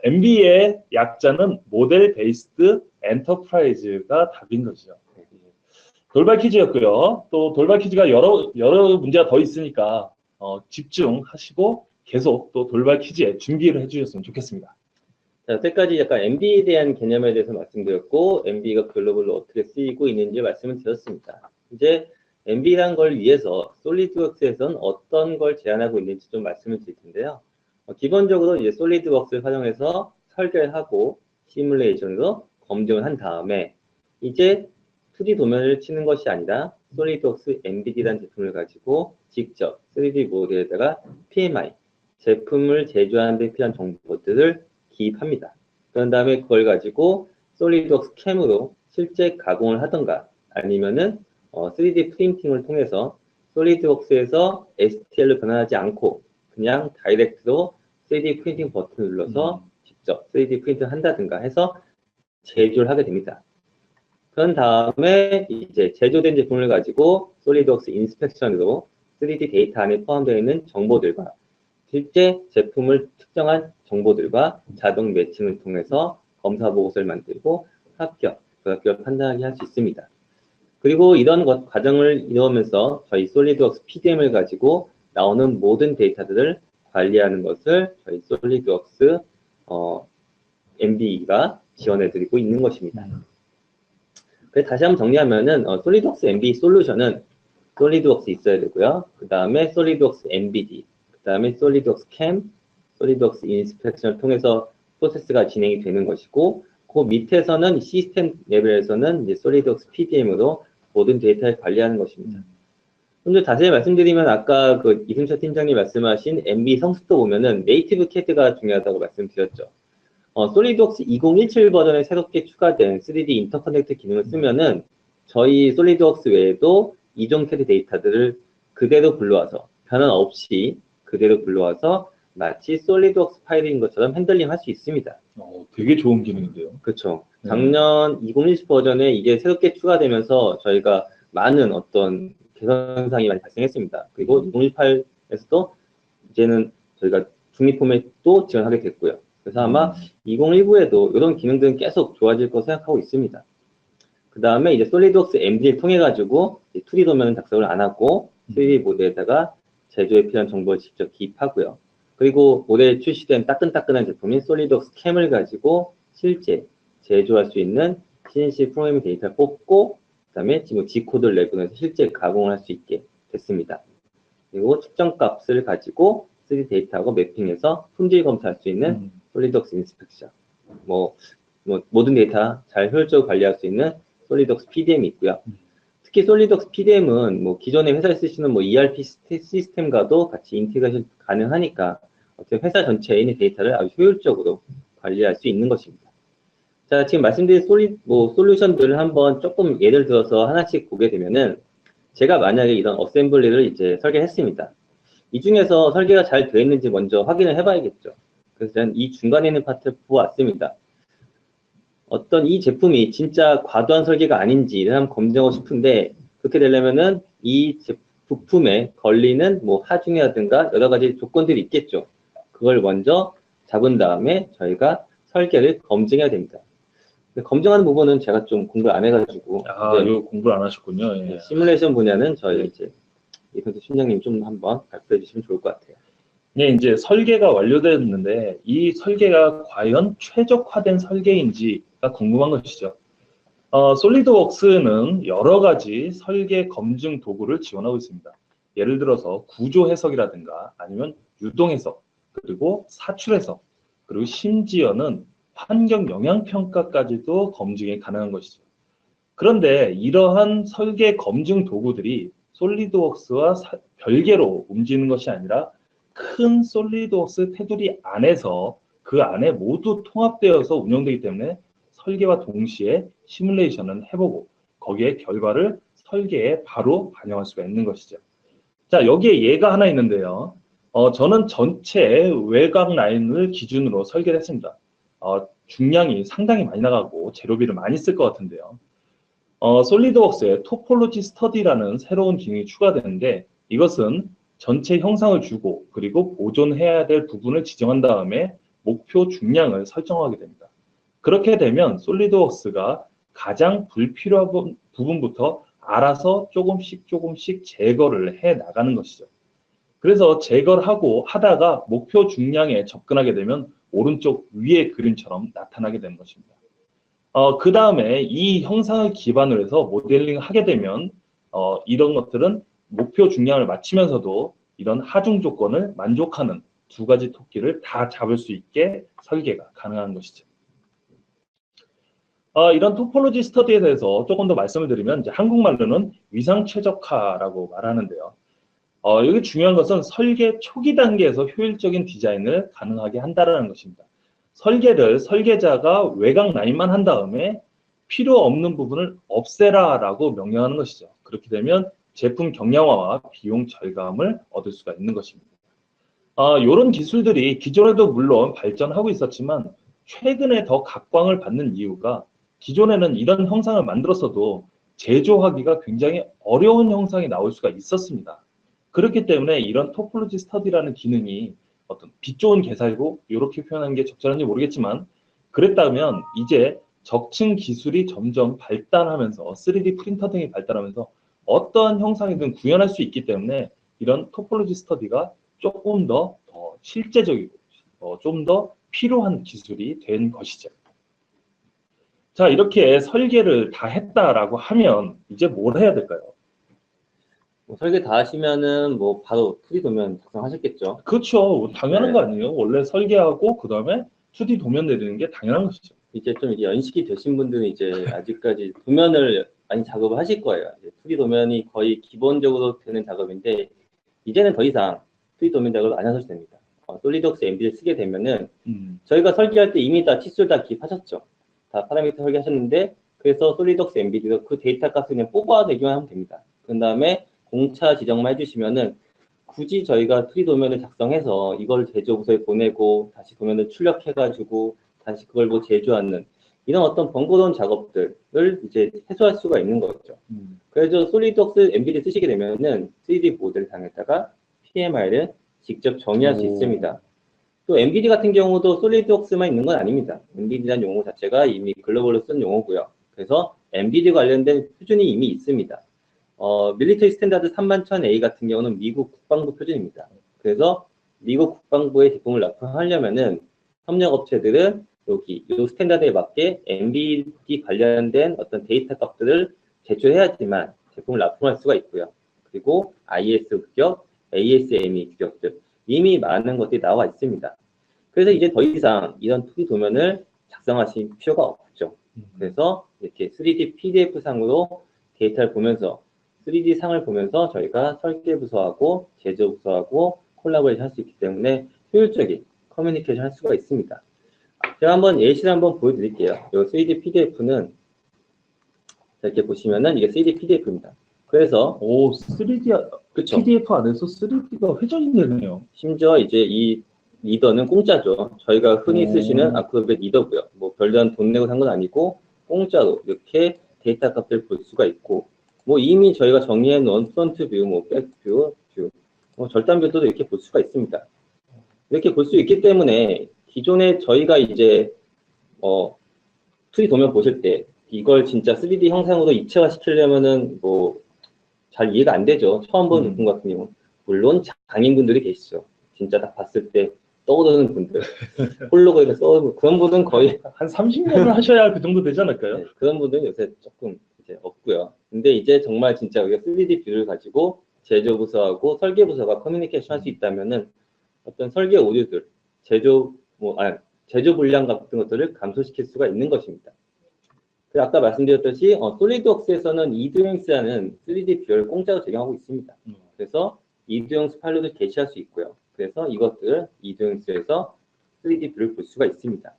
MB의 약자는 모델 베이스드 엔터프라이즈가 답인 것이죠. 돌발 퀴즈였고요. 또 돌발 퀴즈가 여러 문제가 더 있으니까 집중하시고 계속 또 돌발 퀴즈에 준비를 해주셨으면 좋겠습니다. 자, 여태까지 약간 MB에 대한 개념에 대해서 말씀드렸고, MB가 글로벌로 어떻게 쓰이고 있는지 말씀을 드렸습니다. 이제 MB라는 걸 위해서 솔리드웍스에서는 어떤 걸 제안하고 있는지 좀 말씀을 드릴 텐데요. 기본적으로 이제 솔리드웍스를 활용해서 설계를 하고 시뮬레이션으로 검증을 한 다음에 이제 2D 도면을 치는 것이 아니라 솔리드웍스 MBD라는 제품을 가지고 직접 3D 모델에다가 PMI, 제품을 제조하는 데 필요한 정보들을 기입합니다. 그런 다음에 그걸 가지고 솔리드웍스 캠으로 실제 가공을 하던가 아니면은 3D 프린팅을 통해서 솔리드웍스에서 STL로 변환하지 않고 그냥 다이렉트로 3D 프린팅 버튼을 눌러서 직접 3D 프린팅을 한다든가 해서 제조를 하게 됩니다. 그런 다음에 이제 제조된 제품을 가지고 솔리드웍스 인스펙션으로 3D 데이터 안에 포함되어 있는 정보들과 실제 제품을 특정한 정보들과 자동 매칭을 통해서 검사 보고서를 만들고 합격, 불합격을 판단하게 할 수 있습니다. 그리고 이런 과정을 이루면서 저희 솔리드웍스 PDM을 가지고 나오는 모든 데이터들을 관리하는 것을 저희 솔리드웍스 MBE가 지원해드리고 있는 것입니다. 그래서 다시 한번 정리하면은 솔리드웍스 MB 솔루션은 솔리드웍스 있어야 되고요. 그 다음에 솔리드웍스 MBD, 그 다음에 솔리드웍스 캠, 솔리드웍스 인스펙션을 통해서 프로세스가 진행이 되는 것이고, 그 밑에서는 시스템 레벨에서는 이제 솔리드웍스 PDM으로 모든 데이터를 관리하는 것입니다. 좀 더 자세히 말씀드리면 아까 그 이승철 팀장님 말씀하신 MB 성숙도 보면은 네이티브 CAD가 중요하다고 말씀드렸죠. 솔리드웍스 2017 버전에 새롭게 추가된 3D 인터커넥트 기능을 쓰면은 저희 솔리드웍스 외에도 이종 CAD 데이터들을 그대로 불러와서 변환 없이 그대로 불러와서 마치 솔리드웍스 파일인 것처럼 핸들링 할 수 있습니다. 되게 좋은 기능인데요. 그렇죠. 작년 2020 버전에 이게 새롭게 추가되면서 저희가 많은 어떤 개선사항이 많이 발생했습니다. 그리고 2018에서도 이제는 저희가 중립 포맷도 지원하게 됐고요. 그래서 아마 2019에도 이런 기능들은 계속 좋아질 거 생각하고 있습니다. 그 다음에 이제 솔리드웍스 MD를 통해 가지고 2D 도면은 작성을 안 하고 3D 모델에다가 제조에 필요한 정보를 직접 기입하고요. 그리고 올해 출시된 따끈따끈한 제품인 솔리드웍스 캠을 가지고 실제 제조할 수 있는 CNC 프로그래밍 데이터를 뽑고 그다음에 지금 G코드를 내보내서 실제 가공을 할 수 있게 됐습니다. 그리고 측정 값을 가지고 3D 데이터하고 매핑해서 품질 검사할 수 있는 솔리드웍스 인스펙션, 모든 데이터 잘 효율적으로 관리할 수 있는 솔리드웍스 PDM이 있고요. 특히 솔리드웍스 PDM은 기존에 회사에 쓰시는 ERP 시스템과도 같이 인테그레이션 가능하니까 어떻게 회사 전체에 있는 데이터를 아주 효율적으로 관리할 수 있는 것입니다. 자, 지금 말씀드린 솔루션들을 한번 조금 예를 들어서 하나씩 보게 되면은 제가 만약에 이런 어셈블리를 이제 설계했습니다. 이 중에서 설계가 잘 되어 있는지 먼저 확인을 해봐야겠죠. 그래서 저는 이 중간에 있는 파트를 보았습니다. 어떤 이 제품이 진짜 과도한 설계가 아닌지를 한번 검증하고 싶은데 그렇게 되려면은 이 부품에 걸리는 하중이라든가 여러 가지 조건들이 있겠죠. 그걸 먼저 잡은 다음에 저희가 설계를 검증해야 됩니다. 검증하는 부분은 제가 좀 공부를 안 해가지고 이거 공부를 안 하셨군요. 예. 시뮬레이션 분야는 저희 이제 이선수 팀장님 좀 한번 발표해 주시면 좋을 것 같아요. 네, 이제 설계가 완료됐는데 이 설계가 과연 최적화된 설계인지가 궁금한 것이죠. 솔리드웍스는 여러 가지 설계 검증 도구를 지원하고 있습니다. 예를 들어서 구조 해석이라든가 아니면 유동 해석, 그리고 사출 해석, 그리고 심지어는 환경 영향 평가까지도 검증이 가능한 것이죠. 그런데 이러한 설계 검증 도구들이 솔리드웍스와 별개로 움직이는 것이 아니라 큰 솔리드웍스 테두리 안에서 그 안에 모두 통합되어서 운영되기 때문에 설계와 동시에 시뮬레이션은 해보고 거기에 결과를 설계에 바로 반영할 수가 있는 것이죠. 자, 여기에 예가 하나 있는데요. 저는 전체 외곽 라인을 기준으로 설계를 했습니다. 중량이 상당히 많이 나가고 재료비를 많이 쓸 것 같은데요. 솔리드웍스에 토폴로지 스터디라는 새로운 기능이 추가되는데 이것은 전체 형상을 주고 그리고 보존해야 될 부분을 지정한 다음에 목표 중량을 설정하게 됩니다. 그렇게 되면 솔리드웍스가 가장 불필요한 부분부터 알아서 조금씩 제거를 해 나가는 것이죠. 그래서 제거를 하다가 목표 중량에 접근하게 되면 오른쪽 위의 그림처럼 나타나게 되는 것입니다. 그 다음에 이 형상을 기반으로 해서 모델링을 하게 되면 이런 것들은 목표 중량을 맞추면서도 이런 하중 조건을 만족하는 두 가지 토끼를 다 잡을 수 있게 설계가 가능한 것이죠. 이런 토폴로지 스터디에 대해서 조금 더 말씀을 드리면 이제 한국말로는 위상 최적화라고 말하는데요. 여기 중요한 것은 설계 초기 단계에서 효율적인 디자인을 가능하게 한다는 것입니다. 설계를 설계자가 외곽 라인만 한 다음에 필요 없는 부분을 없애라라고 명령하는 것이죠. 그렇게 되면 제품 경량화와 비용 절감을 얻을 수가 있는 것입니다. 이런 기술들이 기존에도 물론 발전하고 있었지만 최근에 더 각광을 받는 이유가 기존에는 이런 형상을 만들었어도 제조하기가 굉장히 어려운 형상이 나올 수가 있었습니다. 그렇기 때문에 이런 토폴로지 스터디라는 기능이 어떤 빛 좋은 개살고 이렇게 표현하는 게 적절한지 모르겠지만 그랬다면 이제 적층 기술이 점점 발달하면서 3D 프린터 등이 발달하면서 어떠한 형상이든 구현할 수 있기 때문에 이런 토폴로지 스터디가 조금 더 실제적이고 좀 더 필요한 기술이 된 것이죠. 자, 이렇게 설계를 다 했다라고 하면 이제 뭘 해야 될까요? 뭐 설계 다 하시면은 뭐 바로 2D 도면 작성하셨겠죠. 그렇죠. 당연한 네. 거 아니에요? 원래 설계하고 그다음에 2D 도면 내리는 게 당연한 것이죠. 이제 좀 이제 연식이 되신 분들은 이제 아직까지 도면을 많이 작업을 하실 거예요. 이제 2D 도면이 거의 기본적으로 되는 작업인데 이제는 더 이상 2D 도면 작업을 안 하셔도 됩니다. 솔리드웍스 MV를 쓰게 되면은 저희가 설계할 때 이미 다 치수를 다 기입하셨죠. 다 파라미터 설계하셨는데 그래서 솔리드웍스 MV에서 그 데이터 값을 그냥 뽑아내기만 하면 됩니다. 그 다음에 공차 지정만 해주시면은 굳이 저희가 2D 도면을 작성해서 이걸 제조부서에 보내고 다시 도면을 출력해가지고 다시 그걸 뭐 제조하는 이런 어떤 번거로운 작업들을 이제 해소할 수가 있는 거죠. 그래서 솔리드웍스 MV를 쓰시게 되면은 3D 모델 상에다가 PMI를 직접 정의할 수 오. 있습니다. 또 MVD 같은 경우도 솔리드웍스만 있는 건 아닙니다. MVD라는 용어 자체가 이미 글로벌로 쓴 용어고요. 그래서 MVD 관련된 표준이 이미 있습니다. 밀리터리 스탠다드 31000A 같은 경우는 미국 국방부 표준입니다. 그래서 미국 국방부의 제품을 납품하려면은 협력업체들은 여기 이 스탠다드에 맞게 MVD 관련된 어떤 데이터 값들을 제출해야지만 제품을 납품할 수가 있고요. 그리고 IS 규격, ASME 규격들 이미 많은 것들이 나와 있습니다. 그래서 이제 더 이상 이런 2D 도면을 작성하실 필요가 없죠. 그래서 이렇게 3D PDF 상으로 데이터를 보면서 3D 상을 보면서 저희가 설계부서하고 제조부서하고 콜라보레이션 할 수 있기 때문에 효율적인 커뮤니케이션 할 수가 있습니다. 제가 한번 예시를 한번 보여드릴게요. 이 3D PDF는 이렇게 보시면은 이게 3D PDF입니다. 그래서 오, 3D 그쵸. PDF 안에서 3D가 회전이 되네요. 심지어 이제 이 리더는 공짜죠. 저희가 흔히 오. 쓰시는 아크로벳 리더고요. 뭐 별다른 돈 내고 산 건 아니고 공짜로 이렇게 데이터 값을 볼 수가 있고 뭐 이미 저희가 정의해 놓은 프론트 뷰, 뭐 백뷰, 뷰, 뭐 절단뷰도 이렇게 볼 수가 있습니다. 이렇게 볼 수 있기 때문에 기존에 저희가 이제 2D 도면 보실 때 이걸 진짜 3D 형상으로 입체화 시키려면은 뭐 잘 이해가 안 되죠. 처음 보는 제품 같은 경우. 물론 장인분들이 계시죠. 진짜 딱 봤을 때 떠오르는 분들. 홀로그램에 써오르는 그런 분은 거의 한 30년을 하셔야 그 정도 되지 않을까요? 네, 그런 분들은 요새 조금 이제 없고요. 근데 이제 정말 진짜 우리가 3D 뷰를 가지고 제조부서하고 설계부서가 커뮤니케이션 할 수 있다면은 어떤 설계 오류들, 제조 불량 같은 것들을 감소시킬 수가 있는 것입니다. 아까 말씀드렸듯이 솔리드웍스에서는 이두영스라는 3D 뷰를 공짜로 제공하고 있습니다. 그래서 이두영스 파일로도 게시할 수 있고요. 그래서 이것들 이두영스에서 3D 뷰를 볼 수가 있습니다.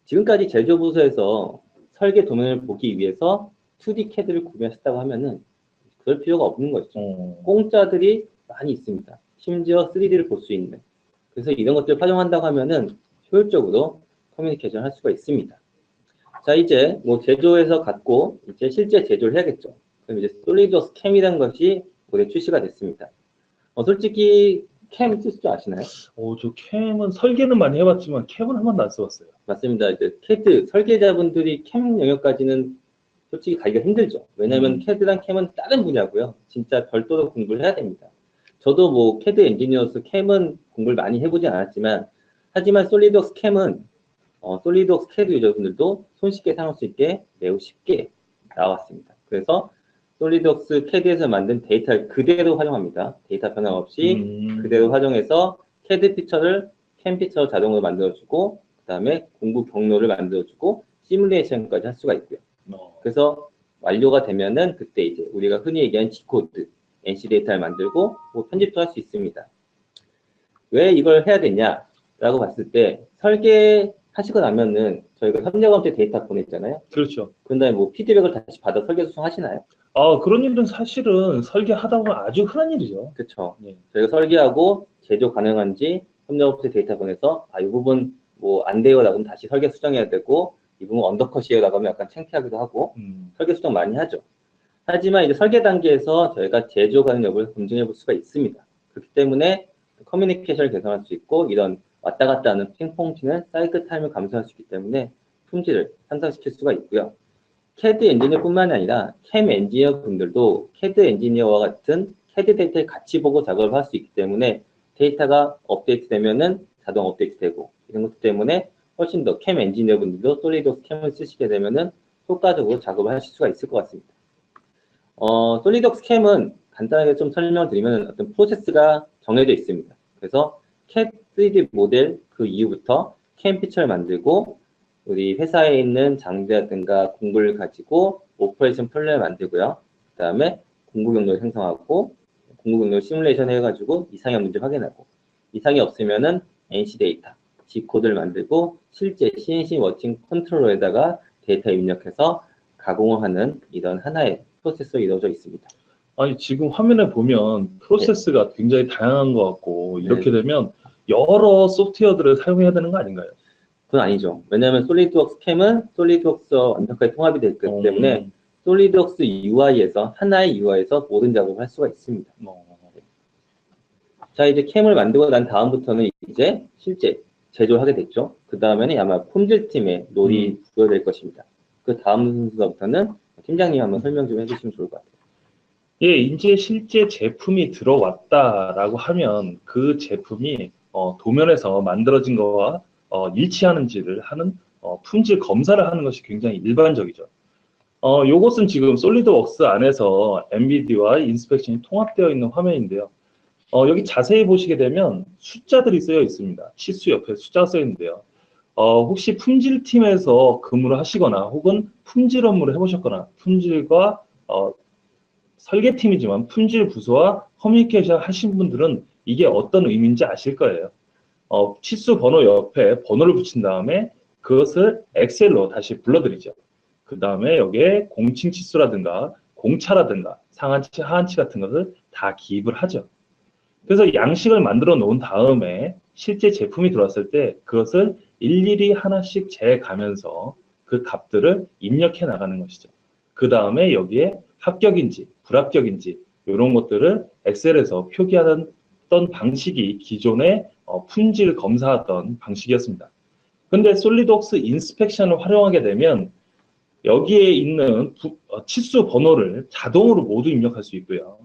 지금까지 제조부서에서 설계 도면을 보기 위해서 2D CAD를 구매하셨다고 하면은 그럴 필요가 없는 거죠. 공짜들이 많이 있습니다. 심지어 3D를 볼 수 있는. 그래서 이런 것들을 활용한다고 하면은 효율적으로 커뮤니케이션 할 수가 있습니다. 자, 이제 뭐 제조에서 갖고 이제 실제 제조를 해야겠죠. 그럼 이제 솔리드웍스 캠이라는 것이 올해 출시가 됐습니다. 솔직히 캠 쓸 줄 아시나요? 저 캠은 설계는 많이 해봤지만 캠은 한 번도 안 써봤어요. 맞습니다. 이제 CAD 설계자분들이 캠 영역까지는 솔직히 가기가 힘들죠. 왜냐하면 CAD랑 캠은 다른 분야고요. 진짜 별도로 공부를 해야 됩니다. 저도 뭐 CAD 엔지니어로서 캠은 공부를 많이 해보지 않았지만 하지만 솔리드웍스 캠은 솔리드웍스 CAD 유저분들도 손쉽게 사용할 수 있게 매우 쉽게 나왔습니다. 그래서 솔리드웍스 CAD에서 만든 데이터를 그대로 활용합니다. 데이터 변화 없이 그대로 활용해서 CAD 피처를 캠 피처 자동으로 만들어주고 그 다음에 공부 경로를 만들어주고 시뮬레이션까지 할 수가 있고요. 그래서 완료가 되면은 그때 이제 우리가 흔히 얘기하는 G코드, NC 데이터를 만들고 뭐 편집도 할 수 있습니다. 왜 이걸 해야 되냐라고 봤을 때 설계하시고 나면은 저희가 협력업체 데이터 보냈잖아요. 그렇죠. 그런 다음에 뭐 피드백을 다시 받아 설계 수정하시나요? 그런 일은 사실은 설계하다 보면 아주 흔한 일이죠. 그렇죠. 저희가 설계하고 제조 가능한지 협력업체 데이터 보내서 이 부분 뭐 안 돼요라고 하면 다시 설계 수정해야 되고 이 부분 언더컷이에요라고 하면 약간 창피하기도 하고 설계 수정 많이 하죠. 하지만 이제 설계 단계에서 저희가 제조 가능 여부를 검증해 볼 수가 있습니다. 그렇기 때문에 커뮤니케이션을 개선할 수 있고 이런 왔다 갔다 하는 핑퐁 튀는 사이클 타임을 감소할 수 있기 때문에 품질을 향상시킬 수가 있고요. CAD 엔지니어뿐만 아니라 캠 엔지니어 분들도 CAD 엔지니어와 같은 CAD 데이터를 같이 보고 작업을 할 수 있기 때문에 데이터가 업데이트 되면은 자동 업데이트 되고 이런 것 때문에 훨씬 더 캠 엔지니어분들도 솔리드웍스 캠을 쓰시게 되면은 효과적으로 작업을 하실 수가 있을 것 같습니다. 솔리드웍스 캠은 간단하게 좀 설명을 드리면 어떤 프로세스가 정해져 있습니다. 그래서 캣 3D 모델 그 이후부터 캠 피처를 만들고 우리 회사에 있는 장비라든가 공구를 가지고 오퍼레이션 플랜을 만들고요. 그 다음에 공구 경로를 생성하고 공구 경로 시뮬레이션 해가지고 이상의 문제 확인하고 이상이 없으면은 NC 데이터, G코드를 만들고 실제 CNC 워칭 컨트롤러에다가 데이터 입력해서 가공을 하는 이런 하나의 프로세스로 이루어져 있습니다. 아니, 지금 화면에 보면 프로세스가 굉장히 다양한 것 같고, 이렇게 되면 여러 소프트웨어들을 사용해야 되는 거 아닌가요? 그건 아니죠. 왜냐하면 솔리드웍스 캠은 솔리드웍스와 완벽하게 통합이 됐기 때문에 솔리드웍스 UI에서 하나의 UI에서 모든 작업을 할 수가 있습니다. 자, 이제 캠을 만들고 난 다음부터는 이제 실제 제조를 하게 됐죠. 그 다음에는 아마 품질팀에 롤이 부여될 것입니다. 그 다음 순서부터는 팀장님 한번 설명 좀 해주시면 좋을 것 같아요. 예, 이제 실제 제품이 들어왔다라고 하면 그 제품이 도면에서 만들어진 거와 일치하는지를 하는 품질 검사를 하는 것이 굉장히 일반적이죠. 요것은 지금 솔리드웍스 안에서 MBD와 인스펙션이 통합되어 있는 화면인데요. 여기 자세히 보시게 되면 숫자들이 쓰여 있습니다. 치수 옆에 숫자가 쓰여 있는데요. 혹시 품질팀에서 근무를 하시거나 혹은 품질 업무를 해보셨거나 품질과 설계팀이지만 품질 부서와 커뮤니케이션 하신 분들은 이게 어떤 의미인지 아실 거예요. 치수 번호 옆에 번호를 붙인 다음에 그것을 엑셀로 다시 불러드리죠. 그 다음에 여기에 공칭 치수라든가 공차라든가 상한치, 하한치 같은 것을 다 기입을 하죠. 그래서 양식을 만들어 놓은 다음에 실제 제품이 들어왔을 때 그것을 일일이 하나씩 재가면서 그 값들을 입력해 나가는 것이죠. 그 다음에 여기에 합격인지 불합격인지 이런 것들을 엑셀에서 표기하던 방식이 기존의 품질 검사하던 방식이었습니다. 근데 솔리드웍스 인스펙션을 활용하게 되면 여기에 있는 치수 번호를 자동으로 모두 입력할 수 있고요.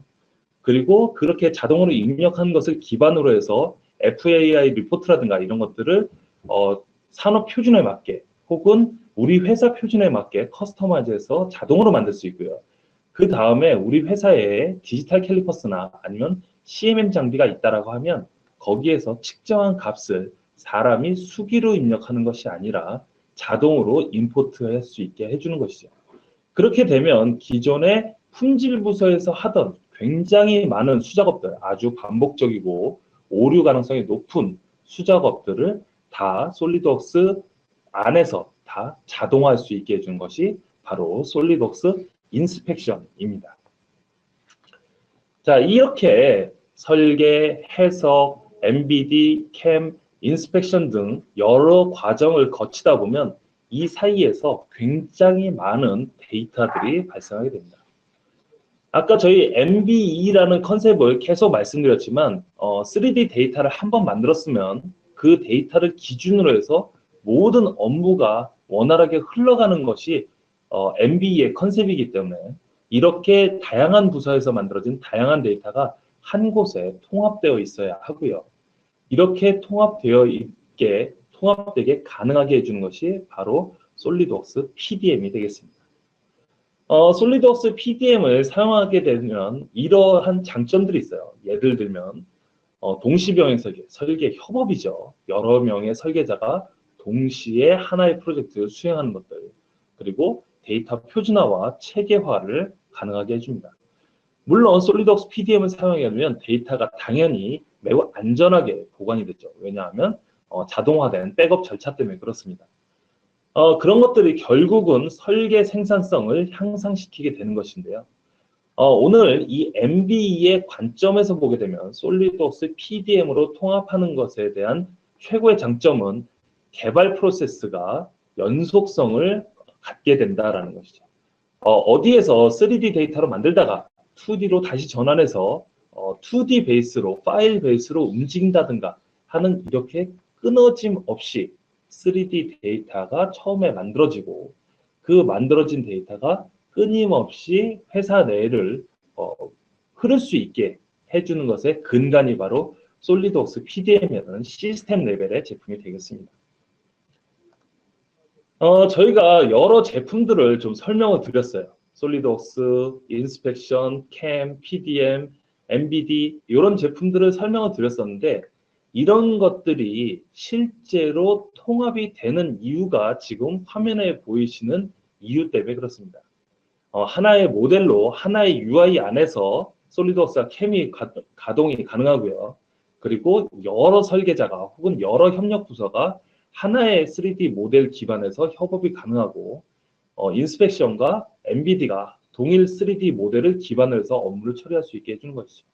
그리고 그렇게 자동으로 입력한 것을 기반으로 해서 FAI 리포트라든가 이런 것들을 산업 표준에 맞게 혹은 우리 회사 표준에 맞게 커스터마이즈해서 자동으로 만들 수 있고요. 그 다음에 우리 회사에 디지털 캘리퍼스나 아니면 CMM 장비가 있다라고 하면 거기에서 측정한 값을 사람이 수기로 입력하는 것이 아니라 자동으로 임포트할 수 있게 해주는 것이죠. 그렇게 되면 기존의 품질 부서에서 하던 굉장히 많은 수작업들, 아주 반복적이고 오류 가능성이 높은 수작업들을 다 솔리드웍스 안에서 다 자동화할 수 있게 해주는 것이 바로 솔리드웍스 인스펙션입니다. 자, 이렇게 설계, 해석, MBD, 캠, 인스펙션 등 여러 과정을 거치다 보면 이 사이에서 굉장히 많은 데이터들이 발생하게 됩니다. 아까 저희 MBE라는 컨셉을 계속 말씀드렸지만 3D 데이터를 한번 만들었으면 그 데이터를 기준으로 해서 모든 업무가 원활하게 흘러가는 것이 MBE의 컨셉이기 때문에 이렇게 다양한 부서에서 만들어진 다양한 데이터가 한 곳에 통합되어 있어야 하고요. 이렇게 통합되게 가능하게 해주는 것이 바로 솔리드웍스 PDM이 되겠습니다. 솔리드웍스 PDM을 사용하게 되면 이러한 장점들이 있어요. 예를 들면 동시병행 설계 협업이죠. 여러 명의 설계자가 동시에 하나의 프로젝트를 수행하는 것들, 그리고 데이터 표준화와 체계화를 가능하게 해줍니다. 물론 솔리드웍스 PDM을 사용하게 되면 데이터가 당연히 매우 안전하게 보관이 됐죠. 왜냐하면 자동화된 백업 절차 때문에 그렇습니다. 그런 것들이 결국은 설계 생산성을 향상시키게 되는 것인데요. 오늘 이 MBE의 관점에서 보게 되면 솔리드웍스 PDM으로 통합하는 것에 대한 최고의 장점은 개발 프로세스가 연속성을 갖게 된다라는 것이죠. 어디에서 3D 데이터로 만들다가 2D로 다시 전환해서 2D 베이스로, 파일 베이스로 움직인다든가 하는 이렇게 끊어짐 없이 3D 데이터가 처음에 만들어지고 그 만들어진 데이터가 끊임없이 회사 내를 흐를 수 있게 해주는 것의 근간이 바로 솔리드웍스 PDM이라는 시스템 레벨의 제품이 되겠습니다. 저희가 여러 제품들을 좀 설명을 드렸어요. 솔리드웍스, 인스펙션, 캠, PDM, MBD 이런 제품들을 설명을 드렸었는데 이런 것들이 실제로 통합이 되는 이유가 지금 화면에 보이시는 이유 때문에 그렇습니다. 하나의 모델로 하나의 UI 안에서 솔리드웍스와 캠이 가동이 가능하고요. 그리고 여러 설계자가 혹은 여러 협력 부서가 하나의 3D 모델 기반에서 협업이 가능하고 인스펙션과 MBD가 동일 3D 모델을 기반으로 해서 업무를 처리할 수 있게 해주는 것이죠.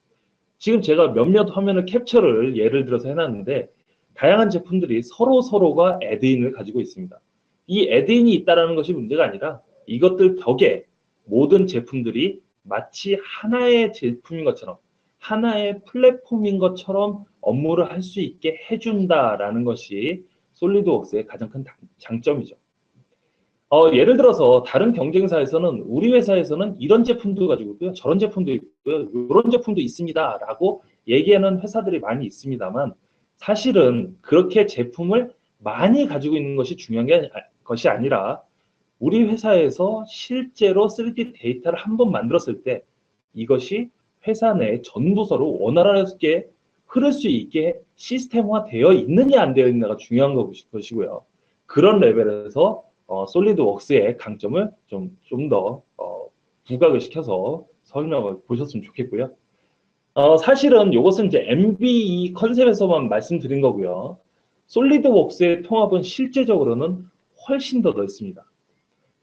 지금 제가 몇몇 화면을 캡처를 예를 들어서 해놨는데 다양한 제품들이 서로가 애드인을 가지고 있습니다. 이 애드인이 있다는 것이 문제가 아니라 이것들 덕에 모든 제품들이 마치 하나의 제품인 것처럼 하나의 플랫폼인 것처럼 업무를 할 수 있게 해준다라는 것이 솔리드웍스의 가장 큰 장점이죠. 예를 들어서 다른 경쟁사에서는 우리 회사에서는 이런 제품도 가지고 있고요. 저런 제품도 있고요. 이런 제품도 있습니다. 라고 얘기하는 회사들이 많이 있습니다만 사실은 그렇게 제품을 많이 가지고 있는 것이 중요한 것이 아니라 우리 회사에서 실제로 3D 데이터를 한번 만들었을 때 이것이 회사 내 전 부서로 원활하게 흐를 수 있게 시스템화 되어 있느냐 안 되어 있느냐가 중요한 것이고요. 그런 레벨에서 솔리드웍스의 강점을 좀 더 부각을 시켜서 설명을 보셨으면 좋겠고요. 사실은 이것은 이제 MBE 컨셉에서만 말씀드린 거고요. 솔리드웍스의 통합은 실제적으로는 훨씬 더 넓습니다.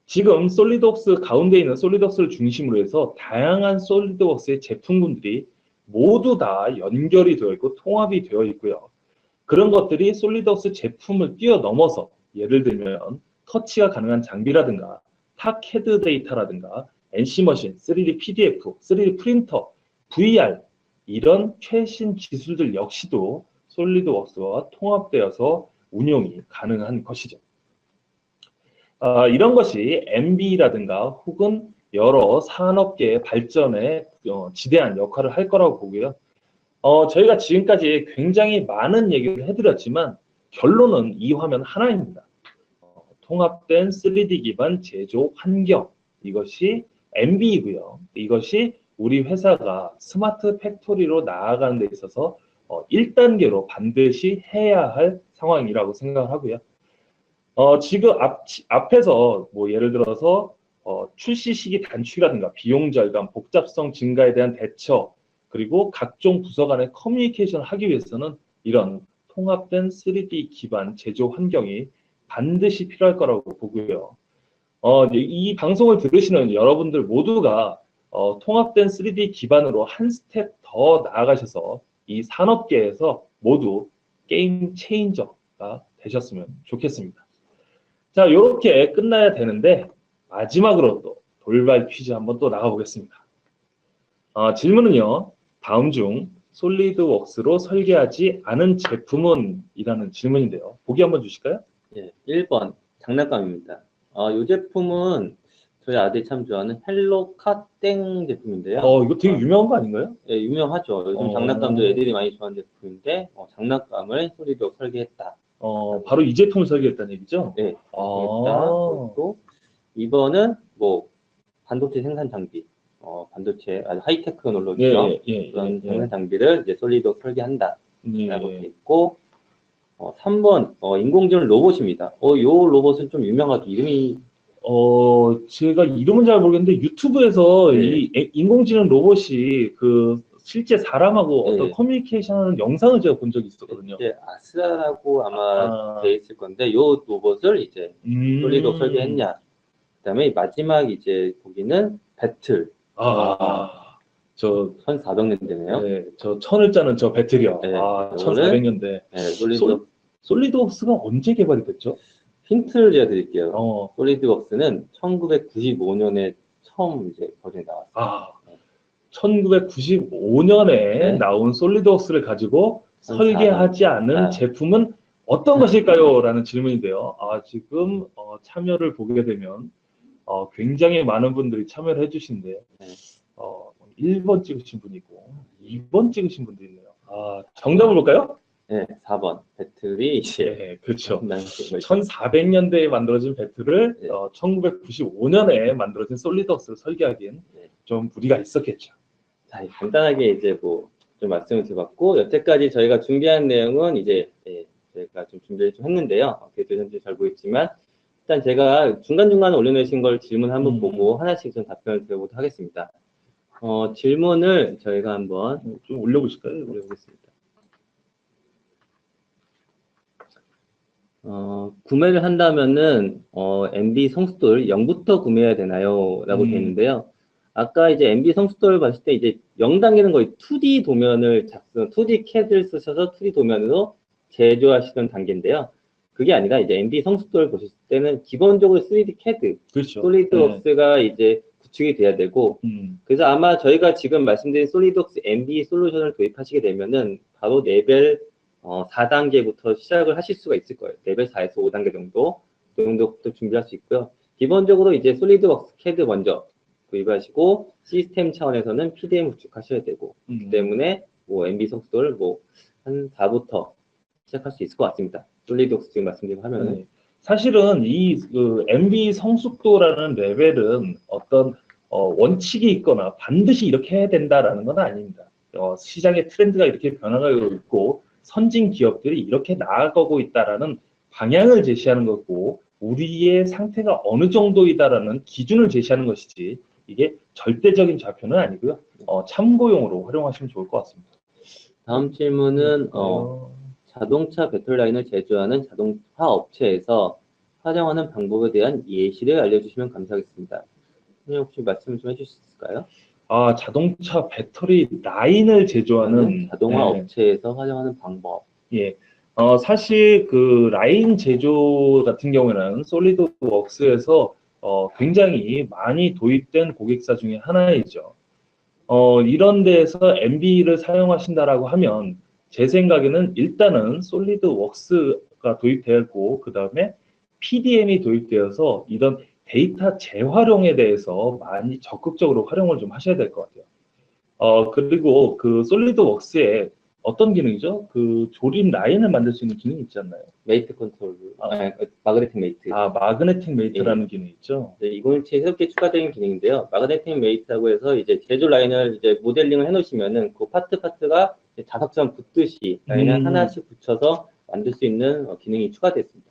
지금 솔리드웍스 가운데 있는 솔리드웍스를 중심으로 해서 다양한 솔리드웍스의 제품군들이 모두 다 연결이 되어 있고 통합이 되어 있고요. 그런 것들이 솔리드웍스 제품을 뛰어넘어서 예를 들면 터치가 가능한 장비라든가 탁헤드 데이터라든가 NC머신, 3D PDF, 3D 프린터, VR 이런 최신 기술들 역시도 솔리드웍스와 통합되어서 운용이 가능한 것이죠. 이런 것이 MB라든가 혹은 여러 산업계의 발전에 지대한 역할을 할 거라고 보고요. 저희가 지금까지 굉장히 많은 얘기를 해드렸지만 결론은 이 화면 하나입니다. 통합된 3D 기반 제조 환경, 이것이 MB이고요. 이것이 우리 회사가 스마트 팩토리로 나아가는 데 있어서 1단계로 반드시 해야 할 상황이라고 생각을 하고요. 지금 앞에서 뭐 예를 들어서 출시 시기 단축이라든가 비용 절감, 복잡성 증가에 대한 대처, 그리고 각종 부서 간의 커뮤니케이션을 하기 위해서는 이런 통합된 3D 기반 제조 환경이 반드시 필요할 거라고 보고요. 이 방송을 들으시는 여러분들 모두가 통합된 3D 기반으로 한 스텝 더 나아가셔서 이 산업계에서 모두 게임 체인저가 되셨으면 좋겠습니다. 자, 이렇게 끝나야 되는데 마지막으로 또 돌발 퀴즈 한번 또 나가보겠습니다. 질문은요. 다음 중 솔리드웍스로 설계하지 않은 제품은? 이라는 질문인데요. 보기 한번 주실까요? 예, 1번 장난감입니다. 이 제품은 저희 아들이 참 좋아하는 헬로카땡 제품인데요. 이거 되게 유명한 거 아닌가요? 예, 유명하죠. 요즘 장난감도 애들이 많이 좋아하는 제품인데 장난감을 솔리드웍스 설계했다. 바로 이 제품을 설계했다는 얘기죠? 네. 그리고 2번은 뭐 반도체 생산 장비, 반도체 아주 하이 테크놀로지죠. 그런 생산 장비를 이제 솔리드웍스 설계한다라고 돼 있고, 3번 인공지능 로봇입니다. 요 로봇은 좀 유명하죠. 이름이 제가 이름은 잘 모르겠는데 유튜브에서 이 인공지능 로봇이 그 실제 사람하고 어떤 커뮤니케이션하는 영상을 제가 본 적이 있었거든요. 이제 아스라라고 아마 돼 있을 건데 요 로봇을 이제 솔리드웍스 설계했냐. 그다음에 마지막 이제 보기는 배틀. 저 1400년대네요. 네, 저 천을 짜는 저 배틀이요. 네, 1400년대. 네, 솔리드웍스가 언제 개발이 됐죠? 힌트를 제가 드릴게요. 솔리드웍스는 1995년에 처음 이제 버전이 나왔어요. 1995년에 나온 솔리드웍스를 가지고 설계하지 않은 제품은 어떤 것일까요? 라는 질문인데요. 지금 참여를 보게 되면 굉장히 많은 분들이 참여를 해주시는데 1번 찍으신 분이 있고 2번 찍으신 분도 있네요. 정답을 볼까요? 네, 4번 배틀이 이제 네, 그렇죠. 만든 거죠. 1400년대에 만들어진 배틀을 네. 1995년에 만들어진 솔리드웍스를 설계하기엔 네. 좀 무리가 있었겠죠. 자, 간단하게 이제 뭐 좀 말씀을 드렸고, 여태까지 저희가 준비한 내용은 이제 저희가 좀 준비를 좀 했는데요. 어떻게 되는지 잘 모르겠지만, 일단 제가 중간중간에 올려놓으신 걸 질문 한번 보고 하나씩 좀 답변을 드려보도록 하겠습니다. 질문을 저희가 한번 좀 올려보실까요? 올려보겠습니다. 구매를 한다면은 MB 성수도를 0부터 구매해야 되나요? 라고 되어 있는데요. 아까 이제 MB 성수도를 봤을 때 이제 0단계는 거의 2D 도면을 2D CAD를 쓰셔서 2D 도면으로 제조하시는 단계인데요. 그게 아니라 이제 MB 성수도를 보실 때는 기본적으로 3D CAD, 그렇죠. 솔리드웍스가 이제 구축이 돼야 되고, 그래서 아마 저희가 지금 말씀드린 솔리드웍스 MB 솔루션을 도입하시게 되면은 바로 레벨 4단계부터 시작을 하실 수가 있을 거예요. 레벨 4에서 5단계 정도, 그 정도부터 준비할 수 있고요. 기본적으로 이제 솔리드웍스 CAD 먼저 구입하시고, 시스템 차원에서는 PDM 구축하셔야 되고, 그 때문에 뭐 MB 성수도를 뭐 한 4부터 시작할 수 있을 것 같습니다. 솔리드웍스 지금 말씀드린 화면은. 네. 사실은 이 MB 성숙도라는 레벨은 어떤 원칙이 있거나 반드시 이렇게 해야 된다라는 건 아닙니다. 시장의 트렌드가 이렇게 변화가고 있고 선진 기업들이 이렇게 나아가고 있다라는 방향을 제시하는 거고 우리의 상태가 어느 정도이다라는 기준을 제시하는 것이지 이게 절대적인 좌표는 아니고요. 참고용으로 활용하시면 좋을 것 같습니다. 다음 질문은 자동차 배터리라인을 제조하는 자동차 업체에서 활용하는 방법에 대한 예시를 알려주시면 감사하겠습니다. 혹시 말씀 좀 해주실 수 있을까요? 자동차 배터리 라인을 제조하는 자동화 업체에서 활용하는 방법. 예. 사실 그 라인 제조 같은 경우에는 솔리드웍스에서 굉장히 많이 도입된 고객사 중에 하나이죠. 이런 데서 MB를 사용하신다라고 하면 제 생각에는 일단은 솔리드웍스가 도입되었고 그 다음에 PDM이 도입되어서 이런 데이터 재활용에 대해서 많이 적극적으로 활용을 좀 하셔야 될 것 같아요. 그리고 그 솔리드웍스에 어떤 기능이죠? 그 조립 라인을 만들 수 있는 기능이 있지 않나요? 메이트 컨트롤, 마그네틱 메이트. 마그네틱 메이트라는 기능이 있죠. 네, 2017 새롭게 추가된 기능인데요. 마그네틱 메이트라고 해서 이제 제조 라인을 이제 모델링을 해놓으시면은 그 파트가 자석처럼 붙듯이 라인을 하나씩 붙여서 만들 수 있는 기능이 추가됐습니다.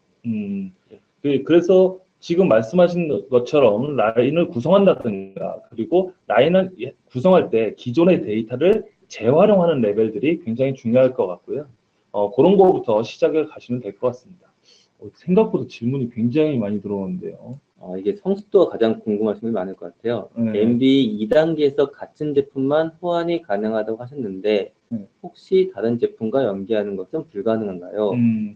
그래서 지금 말씀하신 것처럼 라인을 구성한다든가 그리고 라인을 구성할 때 기존의 데이터를 재활용하는 레벨들이 굉장히 중요할 것 같고요. 그런 거부터 시작을 가시면 될 것 같습니다. 생각보다 질문이 굉장히 많이 들어오는데요. 이게 성숙도가 가장 궁금하신 분이 많을 것 같아요. MB 2단계에서 같은 제품만 호환이 가능하다고 하셨는데 혹시 다른 제품과 연계하는 것은 불가능한가요?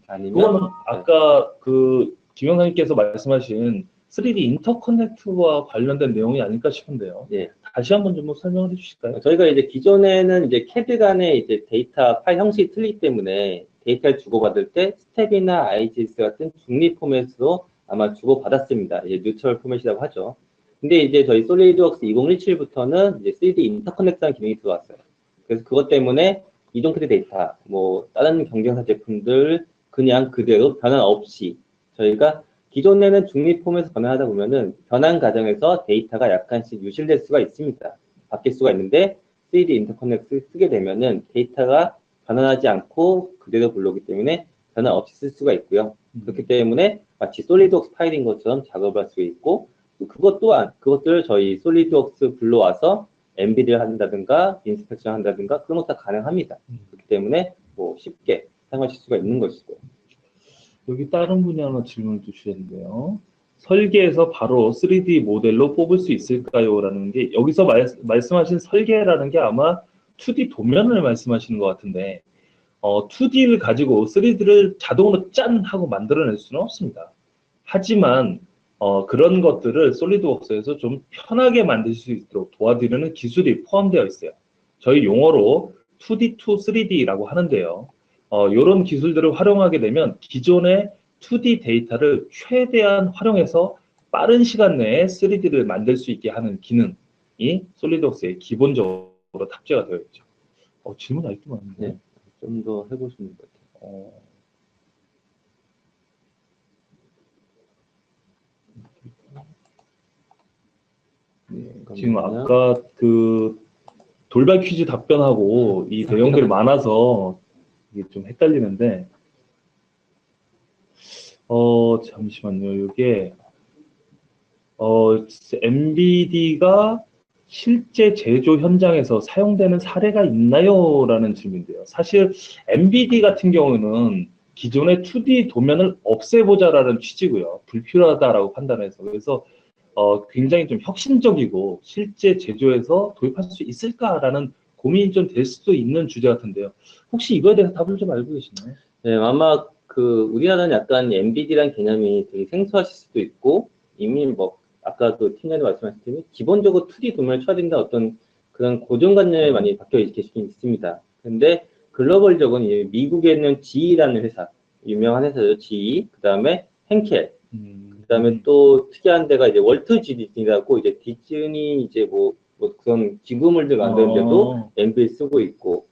아니면 그거는 아까 그 김영사님께서 말씀하신 3D 인터커넥트와 관련된 내용이 아닐까 싶은데요. 네. 다시 한번 좀 설명을 해주실까요? 저희가 이제 기존에는 이제 CAD 간의 이제 데이터 파일 형식이 틀리기 때문에 데이터를 주고받을 때 스텝이나 IGS 같은 중립 포맷으로 아마 주고받았습니다. 이제 뉴트럴 포맷이라고 하죠. 근데 이제 저희 솔리드웍스 2017부터는 이제 3D 인터커넥트라는 기능이 들어왔어요. 그래서 그것 때문에 이동 CAD 데이터, 뭐 다른 경쟁사 제품들 그냥 그대로 변화 없이 저희가 기존에는 중립 포맷에서 변환하다 보면은 변환 과정에서 데이터가 약간씩 유실될 수가 있습니다. 바뀔 수가 있는데 3D 인터커넥트 쓰게 되면은 데이터가 변환하지 않고 그대로 불러오기 때문에 변화 없이 쓸 수가 있고요. 그렇기 때문에 마치 솔리드웍스 파일인 것처럼 작업을 할 수 있고 그것 또한 그것들을 저희 솔리드웍스 불러와서 MB를 한다든가 인스펙션 한다든가 그런 것 다 가능합니다. 그렇기 때문에 뭐 쉽게 사용하실 수가 있는 것이고요. 여기 다른 분이 하나 질문을 주셨는데요. 설계에서 바로 3D 모델로 뽑을 수 있을까요? 라는 게 여기서 말씀하신 설계라는 게 아마 2D 도면을 말씀하시는 것 같은데 2D를 가지고 3D를 자동으로 짠 하고 만들어낼 수는 없습니다. 하지만 그런 것들을 솔리드웍스에서 좀 편하게 만들 수 있도록 도와드리는 기술이 포함되어 있어요. 저희 용어로 2D to 3D라고 하는데요. 이런 기술들을 활용하게 되면 기존의 2D 데이터를 최대한 활용해서 빠른 시간 내에 3D를 만들 수 있게 하는 기능이 솔리드웍스에 기본적으로 탑재가 되어 있죠. 질문 아직도 많은데. 네, 좀 더 해보시면 것 지금 아까 그 돌발 퀴즈 답변하고 이 내용들이 많아서 이게 좀 헷갈리는데, 잠시만요. 이게 MBD가 실제 제조 현장에서 사용되는 사례가 있나요? 라는 질문인데요. 사실 MBD 같은 경우는 기존의 2D 도면을 없애보자라는 취지고요. 불필요하다라고 판단해서. 그래서 굉장히 좀 혁신적이고 실제 제조에서 도입할 수 있을까라는 고민이 좀 될 수도 있는 주제 같은데요. 혹시 이거에 대해서 답을 좀 알고 계시나요? 네, 아마 우리나라는 약간 MBD란 개념이 되게 생소하실 수도 있고, 이미 뭐, 아까도 팀장님 말씀하셨듯이, 기본적으로 2D 도면을 쳐야 된다 어떤 그런 고정관념에 많이 박혀 계시긴 있습니다. 근데 글로벌적으로 이제 미국에는 GE라는 회사, 유명한 회사죠, GE, 그 다음에 henkel, 그 다음에 또 특이한 데가 이제 월트 디즈니라고 이제 디즈니 이제 뭐 그런 기구물들 만드는데도 MBD 쓰고 있고,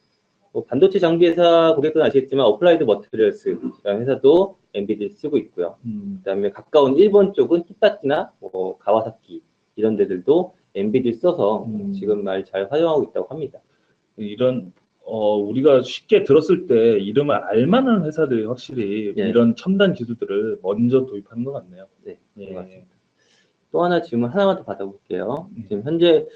반도체 장비 회사 고객들은 아시겠지만 어플라이드 머티리얼스라는 회사도 MBD 쓰고 있고요. 그다음에 가까운 일본 쪽은 히타치나 뭐 가와사키 이런 데들도 MBD 써서 지금 말 잘 활용하고 있다고 합니다. 이런 우리가 쉽게 들었을 때 이름을 알만한 회사들이 확실히 예. 이런 첨단 기술들을 먼저 도입하는 것 같네요. 네, 예. 맞습니다. 또 하나 질문 하나만 더 받아볼게요. 지금 현재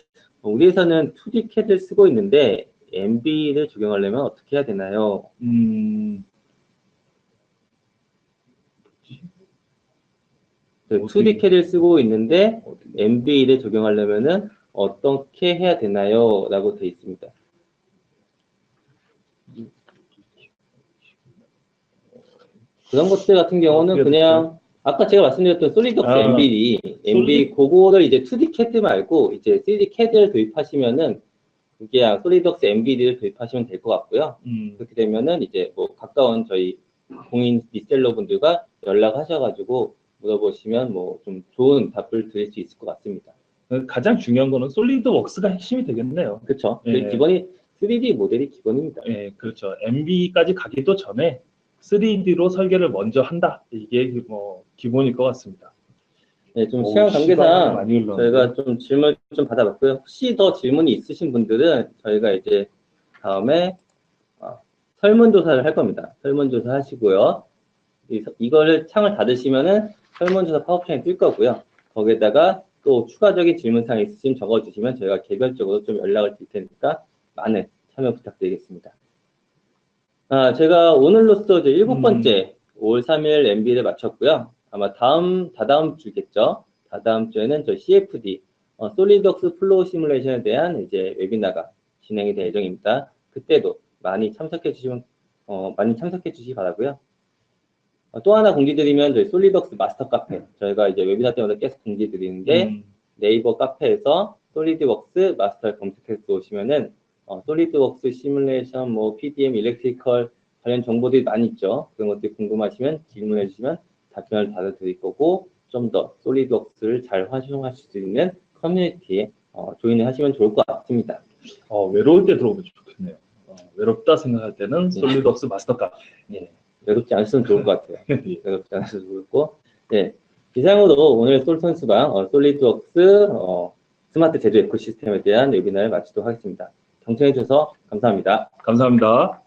우리 회사는 2D CAD를 쓰고 있는데 MBD를 적용하려면 어떻게 해야 되나요? 네, 2D CAD를 쓰고 있는데 MBD를 적용하려면은 어떻게 해야 되나요? 라고 되어 있습니다. 그런 것들 같은 경우는 그냥 아까 제가 말씀드렸던 솔리드웍스 MBD 그거를 이제 2D CAD 말고 이제 3D CAD를 도입하시면은 그게 솔리드웍스 MBD를 도입하시면 될 것 같고요. 그렇게 되면은 이제 뭐 가까운 저희 공인 리셀러 분들과 연락하셔가지고 물어보시면 뭐 좀 좋은 답을 드릴 수 있을 것 같습니다. 가장 중요한 거는 솔리드웍스가 핵심이 되겠네요. 그렇죠. 예. 기본이 3D 모델이 기본입니다. 예, 그렇죠. MB까지 가기도 전에 3D로 설계를 먼저 한다. 이게 뭐 기본일 것 같습니다. 네, 좀 시간 관계상 많이 흘렀는데. 저희가 좀 질문 좀 받아봤고요. 혹시 더 질문이 있으신 분들은 저희가 이제 다음에 설문조사를 할 겁니다. 설문조사 하시고요. 이거를 창을 닫으시면은 설문조사 파워포인트에 뜰 거고요. 거기에다가 또 추가적인 질문사항 있으시면 적어주시면 저희가 개별적으로 좀 연락을 드릴 테니까 많은 참여 부탁드리겠습니다. 제가 오늘로써 이제 7번째 5월 3일 MB를 마쳤고요. 아마 다다음 주겠죠. 다다음 주에는 저 CFD, 솔리드웍스 플로우 시뮬레이션에 대한 이제 웨비나가 진행이 될 예정입니다. 그때도 많이 참석해 주시기 바라고요. 또 하나 공지드리면 저희 솔리드웍스 마스터 카페, 저희가 이제 웨비나 때마다 계속 공지드리는데 네이버 카페에서 솔리드웍스 마스터 검색해서 오시면은 솔리드웍스 시뮬레이션, 뭐 PDM, 일렉트리컬 관련 정보들이 많이 있죠. 그런 것들이 궁금하시면 질문해 주시면 답변을 받아드릴 거고, 좀 더 솔리드웍스를 잘 활용하실 수 있는 커뮤니티에 조인을 하시면 좋을 것 같습니다. 외로울 때 들어오면 좋겠네요. 외롭다 생각할 때는 솔리드웍스 마스터 카페. 예. 외롭지 않으시면 좋을 것 같아요. 외롭지 않으셔도 좋고. 네. 이상으로 오늘 솔선수방 솔리드웍스 스마트 제조 에코시스템에 대한 웨비나를 마치도록 하겠습니다. 경청해 주셔서 감사합니다. 감사합니다.